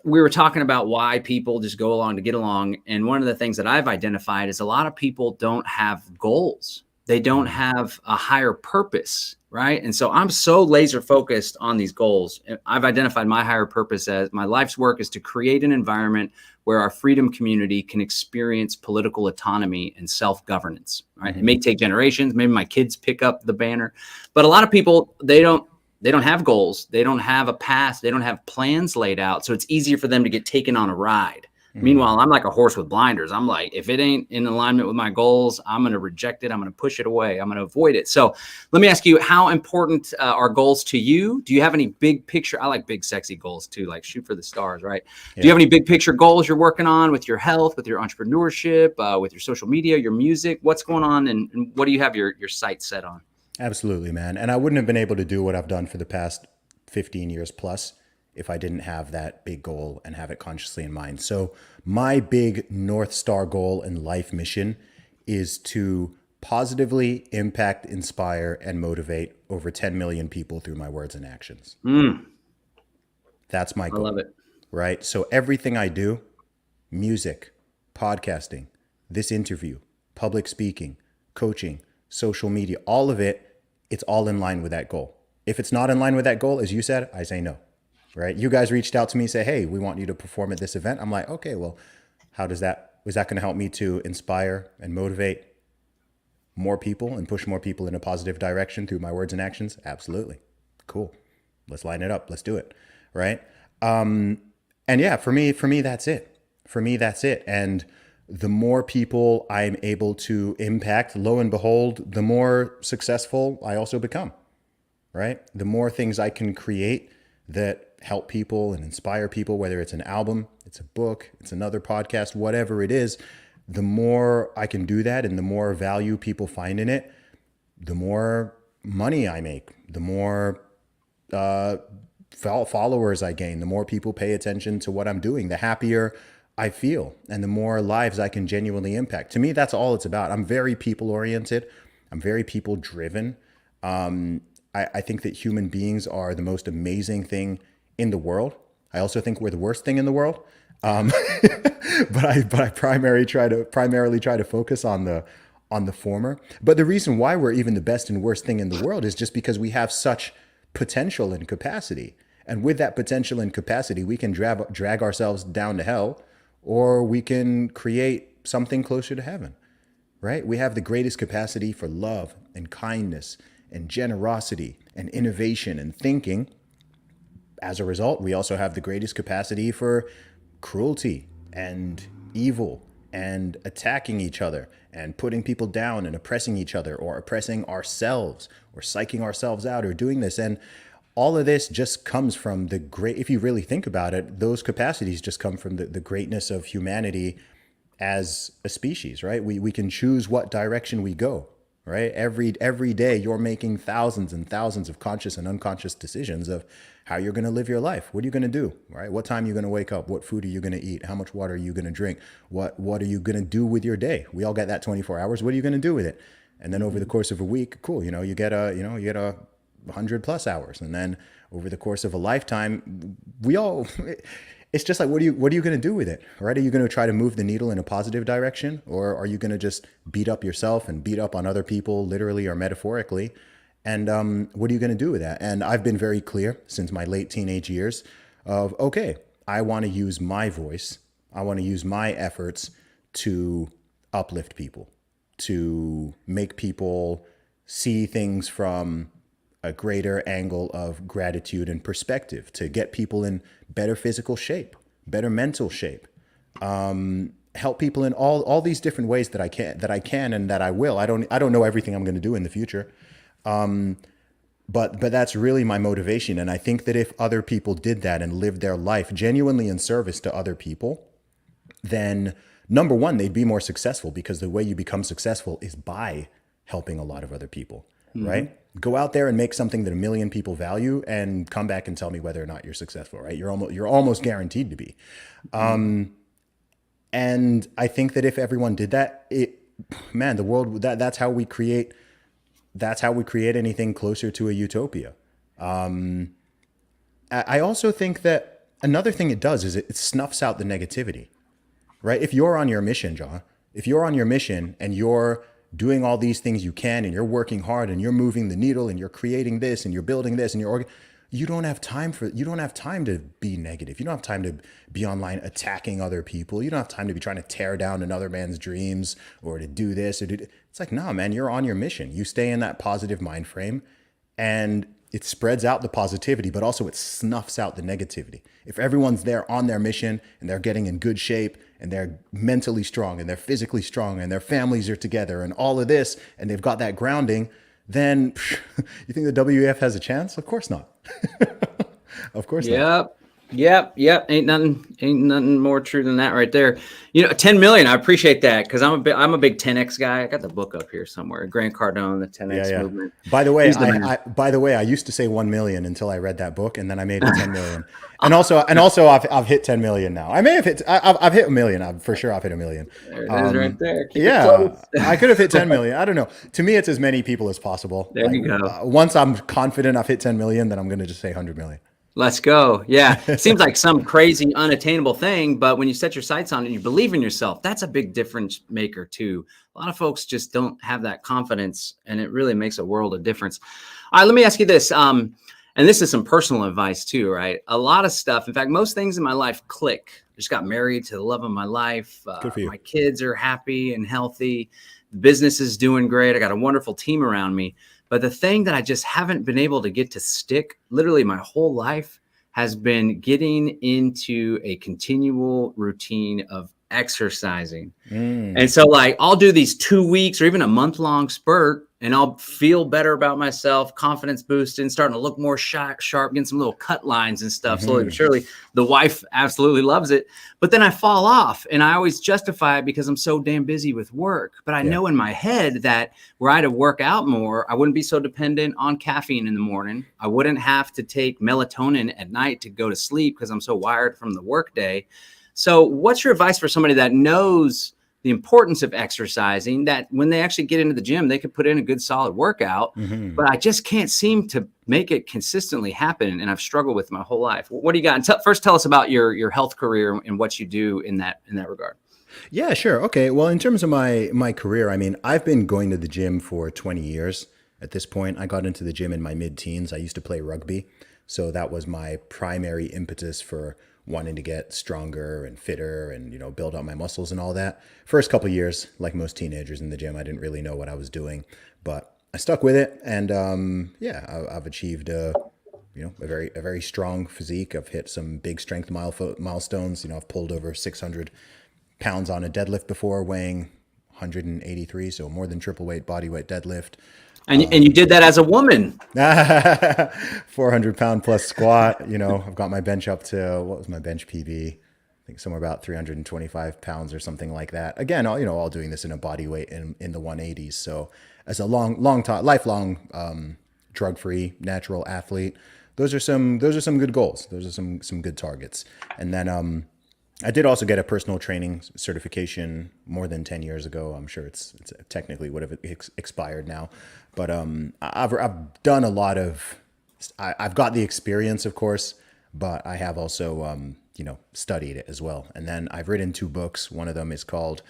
we were talking about why people just go along to get along. And one of the things that I've identified is a lot of people don't have goals. They don't have a higher purpose, right? And so I'm so laser focused on these goals. I've identified my higher purpose as my life's work is to create an environment where our freedom community can experience political autonomy and self-governance, right? It may take generations. Maybe my kids pick up the banner, but a lot of people, they don't have goals. They don't have a path. They don't have plans laid out. So it's easier for them to get taken on a ride. Meanwhile, I'm like a horse with blinders. I'm like, if it ain't in alignment with my goals, I'm going to reject it. I'm going to push it away. I'm going to avoid it. So let me ask you, how important are goals to you? Do you have any big picture? I like big, sexy goals too, like shoot for the stars, right? Yeah. Do you have any big picture goals you're working on with your health, with your entrepreneurship, with your social media, your music? What's going on, and what do you have your sights set on? Absolutely, man. And I wouldn't have been able to do what I've done for the past 15 years plus if I didn't have that big goal and have it consciously in mind. So my big North Star goal and life mission is to positively impact, inspire, and motivate over 10 million people through my words and actions. That's my goal. I love it. Right? So everything I do, music, podcasting, this interview, public speaking, coaching, social media, all of it, it's all in line with that goal. If it's not in line with that goal, as you said, I say no. Right? You guys reached out to me, say, hey, we want you to perform at this event. I'm like, okay, well, is that going to help me to inspire and motivate more people and push more people in a positive direction through my words and actions? Absolutely. Cool. Let's line it up. Let's do it. Right. And yeah, for me, that's it. For me, that's it. And the more people I'm able to impact, lo and behold, the more successful I also become. Right. The more things I can create that help people and inspire people, whether it's an album, it's a book, it's another podcast, whatever it is, the more I can do that and the more value people find in it, the more money I make, the more followers I gain, the more people pay attention to what I'm doing, the happier I feel, and the more lives I can genuinely impact. To me, that's all it's about. I'm very people oriented. I'm very people driven. I think that human beings are the most amazing thing in the world. I also think we're the worst thing in the world. But I primarily try to focus on the former. But the reason why we're even the best and worst thing in the world is just because we have such potential and capacity. And with that potential and capacity, we can drag ourselves down to hell, or we can create something closer to heaven, right? We have the greatest capacity for love and kindness and generosity and innovation and thinking. As a result, we also have the greatest capacity for cruelty and evil and attacking each other and putting people down and oppressing each other or oppressing ourselves or psyching ourselves out or doing this. And all of this just comes from the great, if you really think about it, those capacities just come from the greatness of humanity as a species, right? We can choose what direction we go. Right? Every day you're making thousands and thousands of conscious and unconscious decisions of how you're going to live your life. What are you going to do? Right? What time are you going to wake up? What food are you going to eat? How much water are you going to drink? What are you going to do with your day? We all get that 24 hours. What are you going to do with it? And then over the course of a week, cool, you get a 100+ hours. And then over the course of a lifetime, it's just like, what are you going to do with it? Right? Are you going to try to move the needle in a positive direction? Or are you going to just beat up yourself and beat up on other people, literally or metaphorically? And what are you going to do with that? And I've been very clear since my late teenage years of, okay, I want to use my voice. I want to use my efforts to uplift people, to make people see things from a greater angle of gratitude and perspective, to get people in better physical shape, better mental shape, help people in all these different ways that I can and that I will. I don't know everything I'm going to do in the future. but that's really my motivation. And I think that if other people did that and lived their life genuinely in service to other people, then number one, they'd be more successful, because the way you become successful is by helping a lot of other people, right? Go out there and make something that a million people value, and come back and tell me whether or not you're successful, right? You're almost guaranteed to be. And I think that if everyone did that, the world, that's how we create anything closer to a utopia. I also think that another thing it does is it snuffs out the negativity, right? If you're on your mission, John, if you're on your mission and you're doing all these things you can, and you're working hard, and you're moving the needle, and you're creating this, and you're building this, and you don't have time to be negative. You don't have time to be online attacking other people. You don't have time to be trying to tear down another man's dreams, or to do this or do that. It's like, nah, man, you're on your mission. You stay in that positive mind frame, and it spreads out the positivity, but also it snuffs out the negativity. If everyone's there on their mission, and they're getting in good shape, and they're mentally strong, and they're physically strong, and their families are together, and all of this, and they've got that grounding, then you think the WEF has a chance? Of course not. Of course not. Yep. Ain't nothing more true than that right there. 10 million. I appreciate that, because I'm a big 10X guy. I got the book up here somewhere. Grant Cardone, the 10X movement. By the way, I used to say 1 million until I read that book, and then I made it 10 million. And also I've hit 10 million now. I may have hit. I've hit a million. For sure, I've hit a million. There it is, right there. Keep I could have hit 10 million. I don't know. To me, it's as many people as possible. There you go. Once I'm confident I've hit 10 million, then I'm going to just say 100 million. Let's go. Yeah. It seems like some crazy unattainable thing, but when you set your sights on it and you believe in yourself, that's a big difference maker too. A lot of folks just don't have that confidence, and it really makes a world of difference. All right, let me ask you this. And this is some personal advice too, right? A lot of stuff, in fact, most things in my life click. I just got married to the love of my life. Good for you. My kids are happy and healthy. The business is doing great. I got a wonderful team around me. But the thing that I just haven't been able to get to stick literally my whole life has been getting into a continual routine of exercising. And so I'll do these 2 weeks or even a month-long spurt, and I'll feel better about myself, confidence boosting, starting to look more sharp, getting some little cut lines and stuff. Slowly but surely. The wife absolutely loves it. But then I fall off, and I always justify it because I'm so damn busy with work. But I know in my head that were I to work out more, I wouldn't be so dependent on caffeine in the morning. I wouldn't have to take melatonin at night to go to sleep because I'm so wired from the workday. So what's your advice for somebody that knows the importance of exercising, that when they actually get into the gym, they could put in a good solid workout, but I just can't seem to make it consistently happen, and I've struggled with my whole life? What do you got? And first, tell us about your health career and what you do in that regard. Yeah, sure. Okay. Well, in terms of my career, I mean, I've been going to the gym for 20 years at this point. I got into the gym in my mid-teens. I used to play rugby, so that was my primary impetus for wanting to get stronger and fitter and, build up my muscles and all that. First couple of years, like most teenagers in the gym, I didn't really know what I was doing, but I stuck with it. And I've achieved a very strong physique. I've hit some big strength milestones. I've pulled over 600 pounds on a deadlift before, weighing 183, so more than triple weight body weight deadlift. And you did that as a woman. 400 pound plus squat. I've got my bench up to, what was my bench PB? I think somewhere about 325 pounds or something like that. Again, all doing this in a body weight in the 180s. So as a lifelong drug-free natural athlete, those are some good goals. Those are some good targets. And then I did also get a personal training certification more than 10 years ago. I'm sure it's technically would have expired now, but I've done a lot of. I've got the experience, of course, but I have also studied it as well. And then I've written 2 books. One of them is called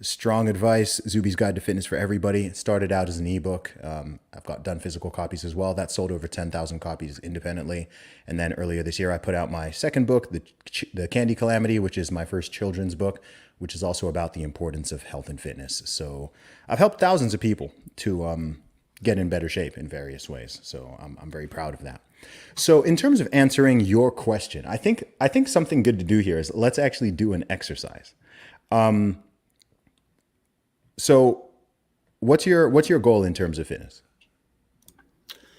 Strong Advice, Zuby's Guide to Fitness for Everybody. It started out as an ebook. I've done physical copies as well. That sold over 10,000 copies independently. And then earlier this year, I put out my second book, The Candy Calamity, which is my first children's book, which is also about the importance of health and fitness. So I've helped thousands of people to get in better shape in various ways. So I'm very proud of that. So in terms of answering your question, I think something good to do here is let's actually do an exercise. So what's your goal in terms of fitness?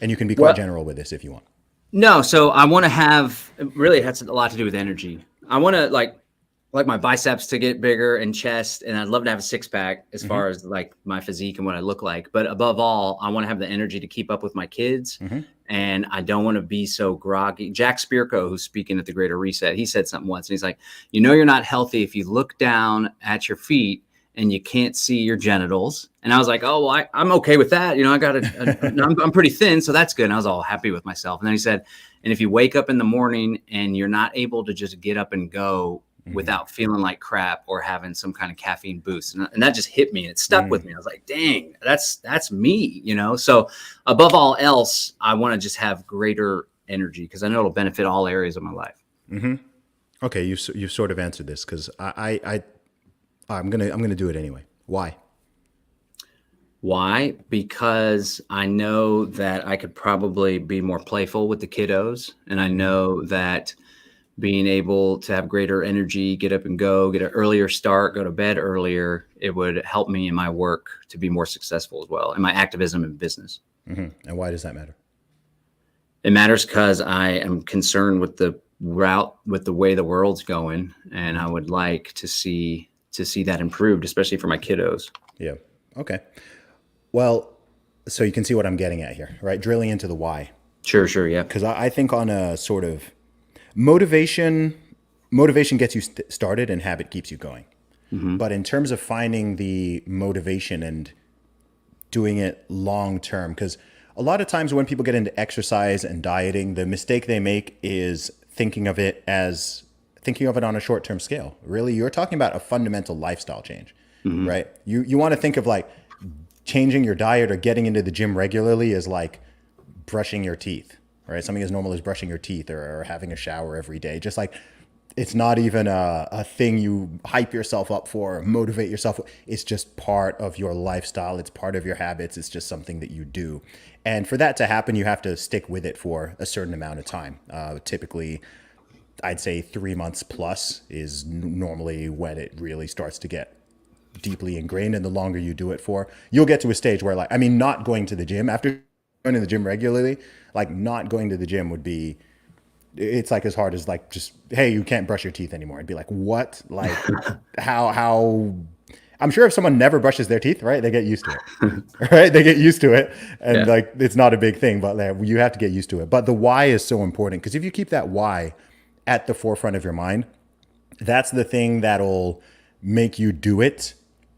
And you can be Well, quite general with this if you want. no, so I want to have, really it has a lot to do with energy. I want to like my biceps to get bigger and chest, and I'd love to have a six pack as far as like my physique and what I look like. But above all, I want to have the energy to keep up with my kids, and I don't want to be so groggy. Jack Spirko, who's speaking at the Greater Reset, he said something once, and he's like, you're not healthy if you look down at your feet and you can't see your genitals. And I was like, oh, well, I'm okay with that. I got I'm pretty thin, so that's good. And I was all happy with myself. And then he said, and if you wake up in the morning and you're not able to just get up and go without feeling like crap or having some kind of caffeine boost. And that just hit me and it stuck with me. I was like, dang, that's me, So above all else, I want to just have greater energy because I know it'll benefit all areas of my life. Okay. You've sort of answered this because I'm going to do it anyway. Why? Why? Because I know that I could probably be more playful with the kiddos. And I know that being able to have greater energy, get up and go, get an earlier start, go to bed earlier, it would help me in my work to be more successful as well, in my activism and business. And why does that matter? It matters because I am concerned with the way the world's going. And I would like to see that improved, especially for my kiddos. Yeah. Okay. Well, so you can see what I'm getting at here, right? Drilling into the why. Sure. Yeah. Because I think on a sort of motivation gets you started and habit keeps you going. But in terms of finding the motivation and doing it long term, because a lot of times when people get into exercise and dieting, the mistake they make is thinking of it on a short-term scale. Really, you're talking about a fundamental lifestyle change, right? You want to think of like changing your diet or getting into the gym regularly as like brushing your teeth, right? Something as normal as brushing your teeth or having a shower every day. Just like it's not even a thing you hype yourself up for, motivate yourself. It's just part of your lifestyle. It's part of your habits. It's just something that you do. And for that to happen, you have to stick with it for a certain amount of time. Typically, I'd say 3 months plus is normally when it really starts to get deeply ingrained. And the longer you do it for, you'll get to a stage where not going to the gym after going to the gym regularly, not going to the gym would be, it's like as hard as just, hey, you can't brush your teeth anymore. I'd be like, what? How, I'm sure if someone never brushes their teeth, right, they get used to it, right? They get used to it. And it's not a big thing, but you have to get used to it. But the why is so important because if you keep that why at the forefront of your mind, that's the thing that'll make you do it.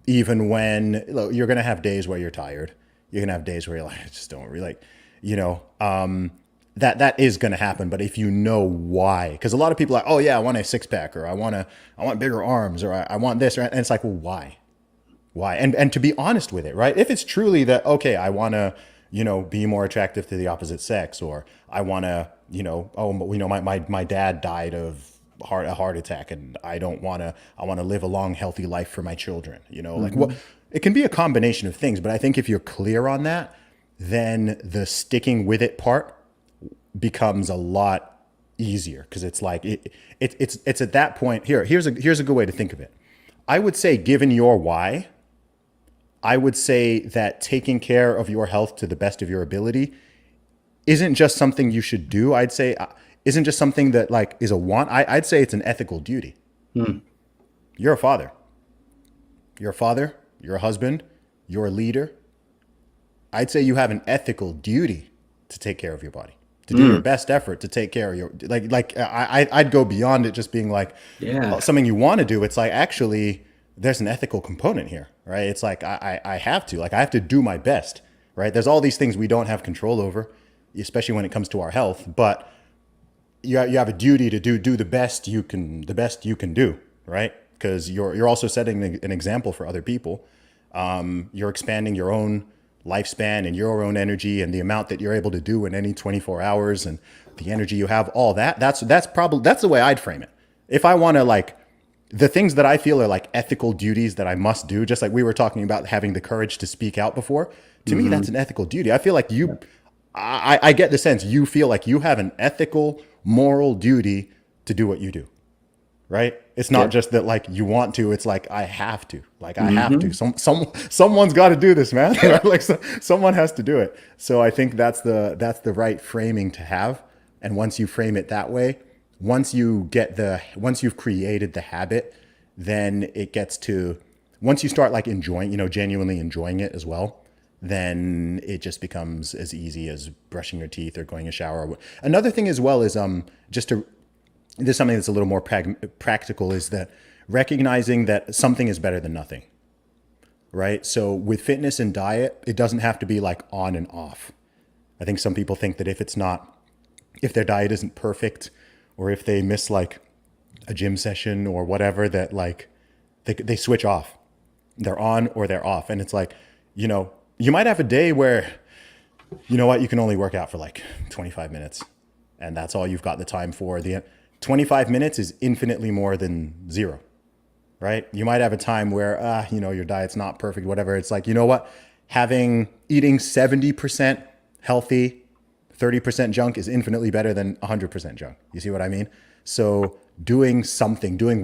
Even when you're going to have days where you're tired, you're going to have days where you're like, I just don't really that is going to happen. But if you know why, because a lot of people are like, oh yeah, I want a six pack or I want bigger arms or I want this. And it's like, well, why? And to be honest with it, right? If it's truly that, okay, I want to, be more attractive to the opposite sex, or I want to, my dad died of a heart attack and I want to live a long, healthy life for my children, it can be a combination of things, but I think if you're clear on that, then the sticking with it part becomes a lot easier. Cause it's like, it's at that point here's a good way to think of it. I would say, given your why, I would say that taking care of your health to the best of your ability isn't just something you should do. I'd say isn't just something that is a want. I'd say it's an ethical duty. You're a father. You're a husband. You're a leader. I'd say you have an ethical duty to take care of your body, to do your best effort to take care of your, I'd go beyond it just being something you want to do. It's actually there's an ethical component here, right? It's I have to do my best, right? There's all these things we don't have control over, especially when it comes to our health, but you have a duty to do the best you can do, right? Because you're also setting an example for other people. You're expanding your own lifespan and your own energy and the amount that you're able to do in any 24 hours and the energy you have, all that. That's the way I'd frame it. If I want to the things that I feel are ethical duties that I must do, just like we were talking about having the courage to speak out before, to me, that's an ethical duty. I feel like I get the sense you feel like you have an ethical, moral duty to do what you do, right? It's not just that like you want to, it's like I have to. Like I have to. Someone's got to do this, man. Like someone has to do it. So I think that's the right framing to have. And once you frame it that way, once you've created the habit, then it gets to, once you start like enjoying, genuinely enjoying it as well, then it just becomes as easy as brushing your teeth or going a shower. Another thing as well is this is something that's a little more practical, is that recognizing that something is better than nothing, right? So with fitness and diet, it doesn't have to be like on and off. I think some people think that if their diet isn't perfect, or if they miss like a gym session or whatever, that like they switch off. They're on or they're off. And it's like, you might have a day where, you know what, you can only work out for like 25 minutes and that's all you've got the time for. The 25 minutes is infinitely more than zero, right? You might have a time where, your diet's not perfect, whatever. It's like, you know what, eating 70% healthy, 30% junk is infinitely better than 100% junk. You see what I mean? So doing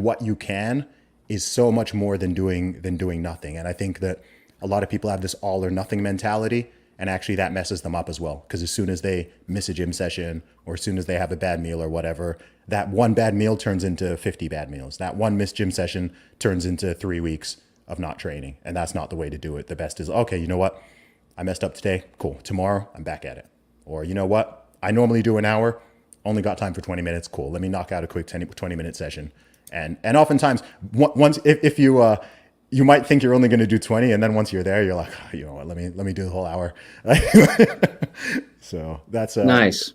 what you can is so much more than doing nothing. And I think that a lot of people have this all or nothing mentality, and actually that messes them up as well. Because as soon as they miss a gym session, or as soon as they have a bad meal or whatever, that one bad meal turns into 50 bad meals. That one missed gym session turns into 3 weeks of not training. And that's not the way to do it. The best is, okay, you know what? I messed up today. Cool. Tomorrow I'm back at it. Or you know what? I normally do an hour, only got time for 20 minutes. Cool. Let me knock out a quick 20-minute session. And oftentimes, once if you might think you're only going to do 20, and then once you're there, you're like, oh, you know what? Let me do the whole hour. So that's nice.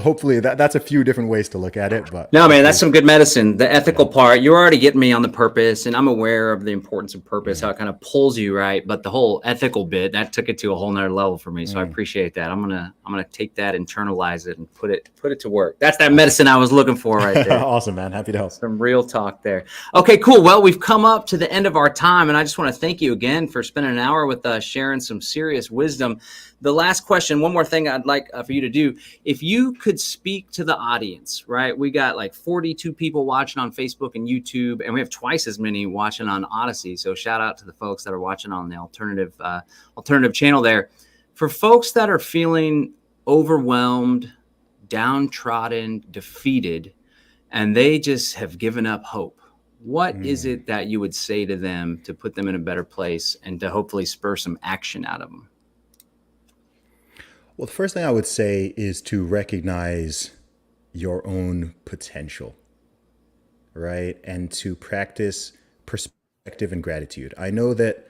Hopefully that's a few different ways to look at it. But no, man, that's some good medicine. The ethical part, you're already getting me on the purpose, and I'm aware of the importance of purpose, how it kind of pulls you, right? But the whole ethical bit, that took it to a whole nother level for me. So I appreciate that. I'm gonna take that, internalize it, and put it to work. That's that medicine I was looking for right there. Awesome, man. Happy to help. Some real talk there. Okay, cool. Well, we've come up to the end of our time, and I just want to thank you again for spending an hour with us, sharing some serious wisdom. The last question, one more thing I'd like for you to do. If you could speak to the audience, right? We got like 42 people watching on Facebook and YouTube, and we have twice as many watching on Odyssey. So shout out to the folks that are watching on the alternative channel there. For folks that are feeling overwhelmed, downtrodden, defeated, and they just have given up hope, what is it that you would say to them to put them in a better place and to hopefully spur some action out of them? Well, the first thing I would say is to recognize your own potential, right? And to practice perspective and gratitude. I know that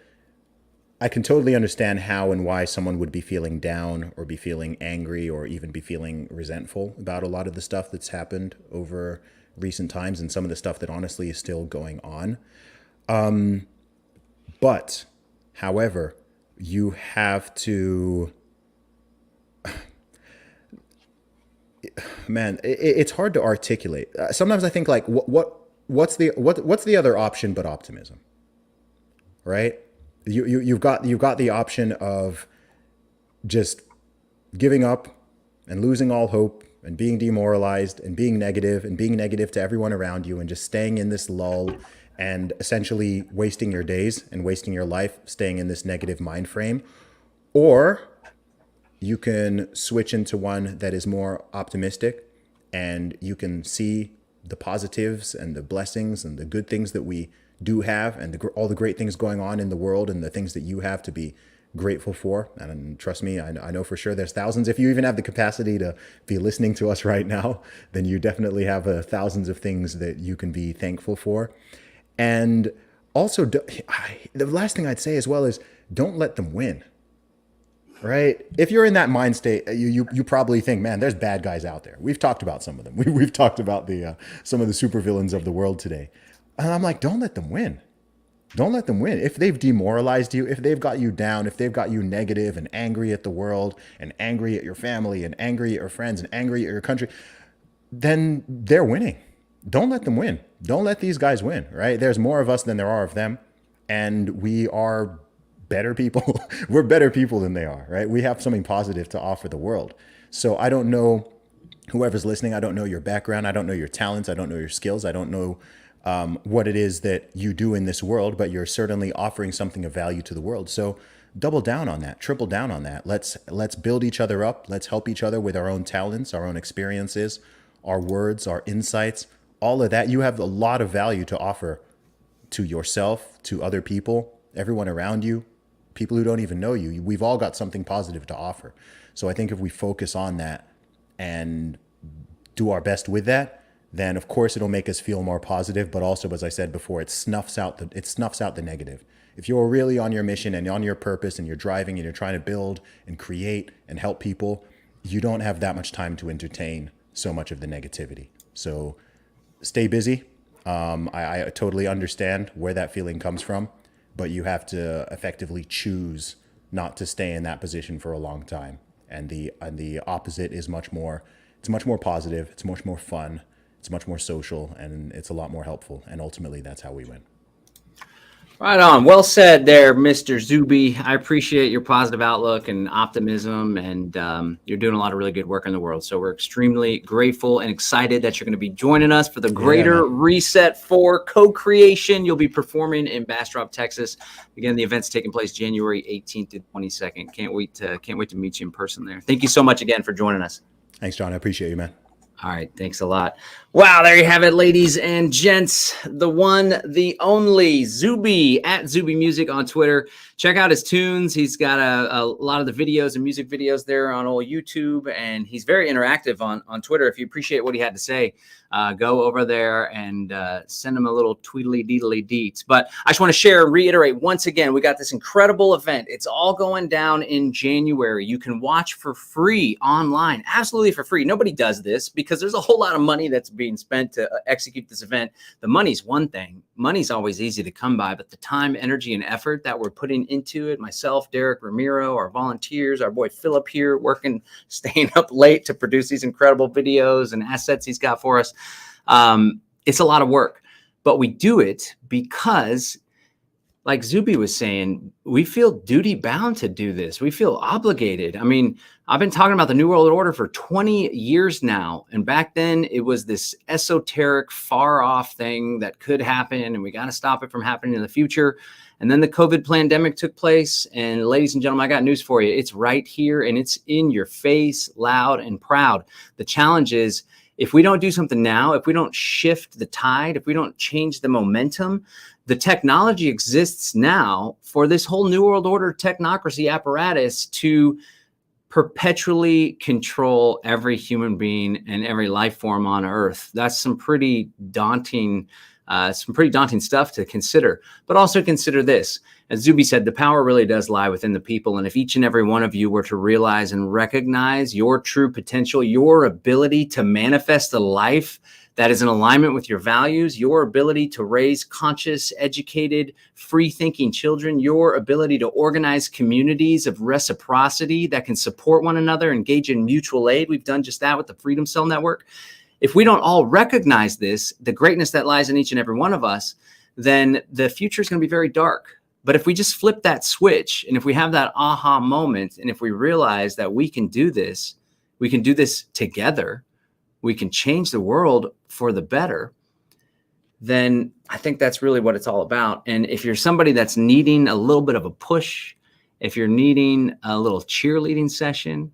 I can totally understand how and why someone would be feeling down or be feeling angry or even be feeling resentful about a lot of the stuff that's happened over recent times and some of the stuff that honestly is still going on. But, however, you have to... Man, it's hard to articulate. Sometimes I think like, what's the other option but optimism, right? You've got the option of just giving up and losing all hope and being demoralized and being negative to everyone around you and just staying in this lull and essentially wasting your days and wasting your life staying in this negative mind frame. Or you can switch into one that is more optimistic, and you can see the positives and the blessings and the good things that we do have, and all the great things going on in the world, and the things that you have to be grateful for. And trust me, I know for sure there's thousands. If you even have the capacity to be listening to us right now, then you definitely have thousands of things that you can be thankful for. And also, the last thing I'd say as well is don't let them win. Right? If you're in that mind state, you probably think, man, there's bad guys out there. We've talked about some of them. We've talked about some of the supervillains of the world today. And I'm like, don't let them win. Don't let them win. If they've demoralized you, if they've got you down, if they've got you negative and angry at the world and angry at your family and angry at your friends and angry at your country, then they're winning. Don't let them win. Don't let these guys win, right? There's more of us than there are of them. And we are better people. We're better people than they are, right? We have something positive to offer the world. So I don't know, whoever's listening, I don't know your background. I don't know your talents. I don't know your skills. I don't know what it is that you do in this world, but you're certainly offering something of value to the world. So double down on that, triple down on that. Let's build each other up. Let's help each other with our own talents, our own experiences, our words, our insights, all of that. You have a lot of value to offer to yourself, to other people, everyone around you, people who don't even know you. We've all got something positive to offer. So I think if we focus on that and do our best with that, then of course it'll make us feel more positive. But also, as I said before, it snuffs out the negative. If you're really on your mission and on your purpose and you're driving and you're trying to build and create and help people, you don't have that much time to entertain so much of the negativity. So stay busy. I totally understand where that feeling comes from, but you have to effectively choose not to stay in that position for a long time. And the opposite is much more positive. It's much more fun. It's much more social, and it's a lot more helpful. And ultimately, that's how we win. Right on. Well said there, Mr. Zuby. I appreciate your positive outlook and optimism, and you're doing a lot of really good work in the world. So we're extremely grateful and excited that you're going to be joining us for the Greater Reset 4 co-creation. You'll be performing in Bastrop, Texas. Again, the event's taking place January 18th to 22nd. Can't wait to meet you in person there. Thank you so much again for joining us. Thanks, John. I appreciate you, man. All right. Thanks a lot. Wow. There you have it, ladies and gents. The one, the only Zuby at Zuby Music on Twitter. Check out his tunes. He's got a lot of the videos and music videos there on old YouTube, and he's very interactive on Twitter. If you appreciate what he had to say, go over there and send him a little tweedly deedly deets. But I just want to share and reiterate once again, we got this incredible event. It's all going down in January. You can watch for free online, absolutely for free. Nobody does this because there's a whole lot of money that's being spent to execute this event. The money's one thing. Money's always easy to come by, but the time, energy, and effort that we're putting into it, myself, Derek Ramiro, our volunteers, our boy Philip here working, staying up late to produce these incredible videos and assets he's got for us. It's a lot of work, but we do it because, like Zuby was saying, we feel duty bound to do this. We feel obligated. I mean, I've been talking about the New World Order for 20 years now. And back then it was this esoteric, far off thing that could happen, and we got to stop it from happening in the future. And then the COVID pandemic took place. And ladies and gentlemen, I got news for you. It's right here and it's in your face, loud and proud. The challenge is, if we don't do something now, if we don't shift the tide, if we don't change the momentum, the technology exists now for this whole New World Order technocracy apparatus to perpetually control every human being and every life form on Earth. That's some pretty daunting stuff to consider. But also consider this. As Zuby said, the power really does lie within the people. And if each and every one of you were to realize and recognize your true potential, your ability to manifest a life that is in alignment with your values, your ability to raise conscious, educated, free-thinking children, your ability to organize communities of reciprocity that can support one another, engage in mutual aid. We've done just that with the Freedom Cell Network. If we don't all recognize this, the greatness that lies in each and every one of us, then the future is going to be very dark. But if we just flip that switch, and if we have that aha moment, and if we realize that we can do this together, we can change the world for the better, then I think that's really what it's all about. And if you're somebody that's needing a little bit of a push, if you're needing a little cheerleading session,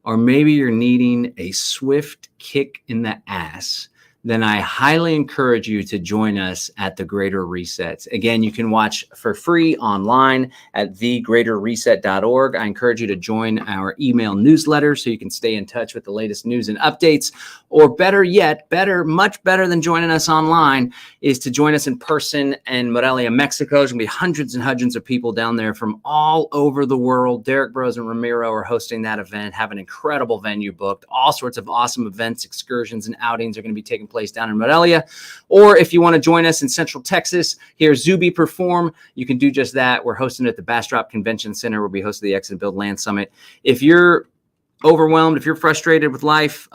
or maybe you're needing a swift kick in the ass, then I highly encourage you to join us at the Greater Reset. Again, you can watch for free online at thegreaterreset.org. I encourage you to join our email newsletter so you can stay in touch with the latest news and updates. Or better yet, much better than joining us online is to join us in person in Morelia, Mexico. There's going to be hundreds and hundreds of people down there from all over the world. Derek Bros and Ramiro are hosting that event, have an incredible venue booked. All sorts of awesome events, excursions, and outings are going to be taking place down in Morelia. Or if you want to join us in Central Texas, hear Zuby perform, you can do just that. We're hosting it at the Bastrop Convention Center, where we hosted the Exit Build Land Summit. If you're overwhelmed, if you're frustrated with life,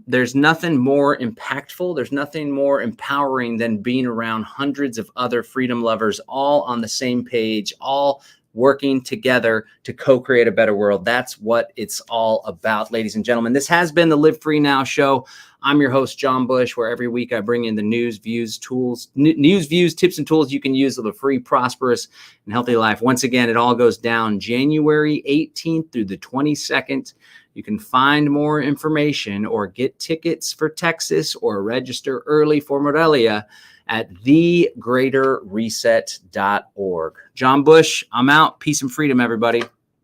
there's nothing more impactful, there's nothing more empowering than being around hundreds of other freedom lovers, all on the same page, all working together to co-create a better world. That's what it's all about, ladies and gentlemen. This has been the Live Free Now show. I'm your host, John Bush, where every week I bring in the news, views, tips, and tools you can use to live a free, prosperous, and healthy life. Once again, it all goes down January 18th through the 22nd. You can find more information or get tickets for Texas or register early for Morelia at thegreaterreset.org. John Bush, I'm out. Peace and freedom, everybody.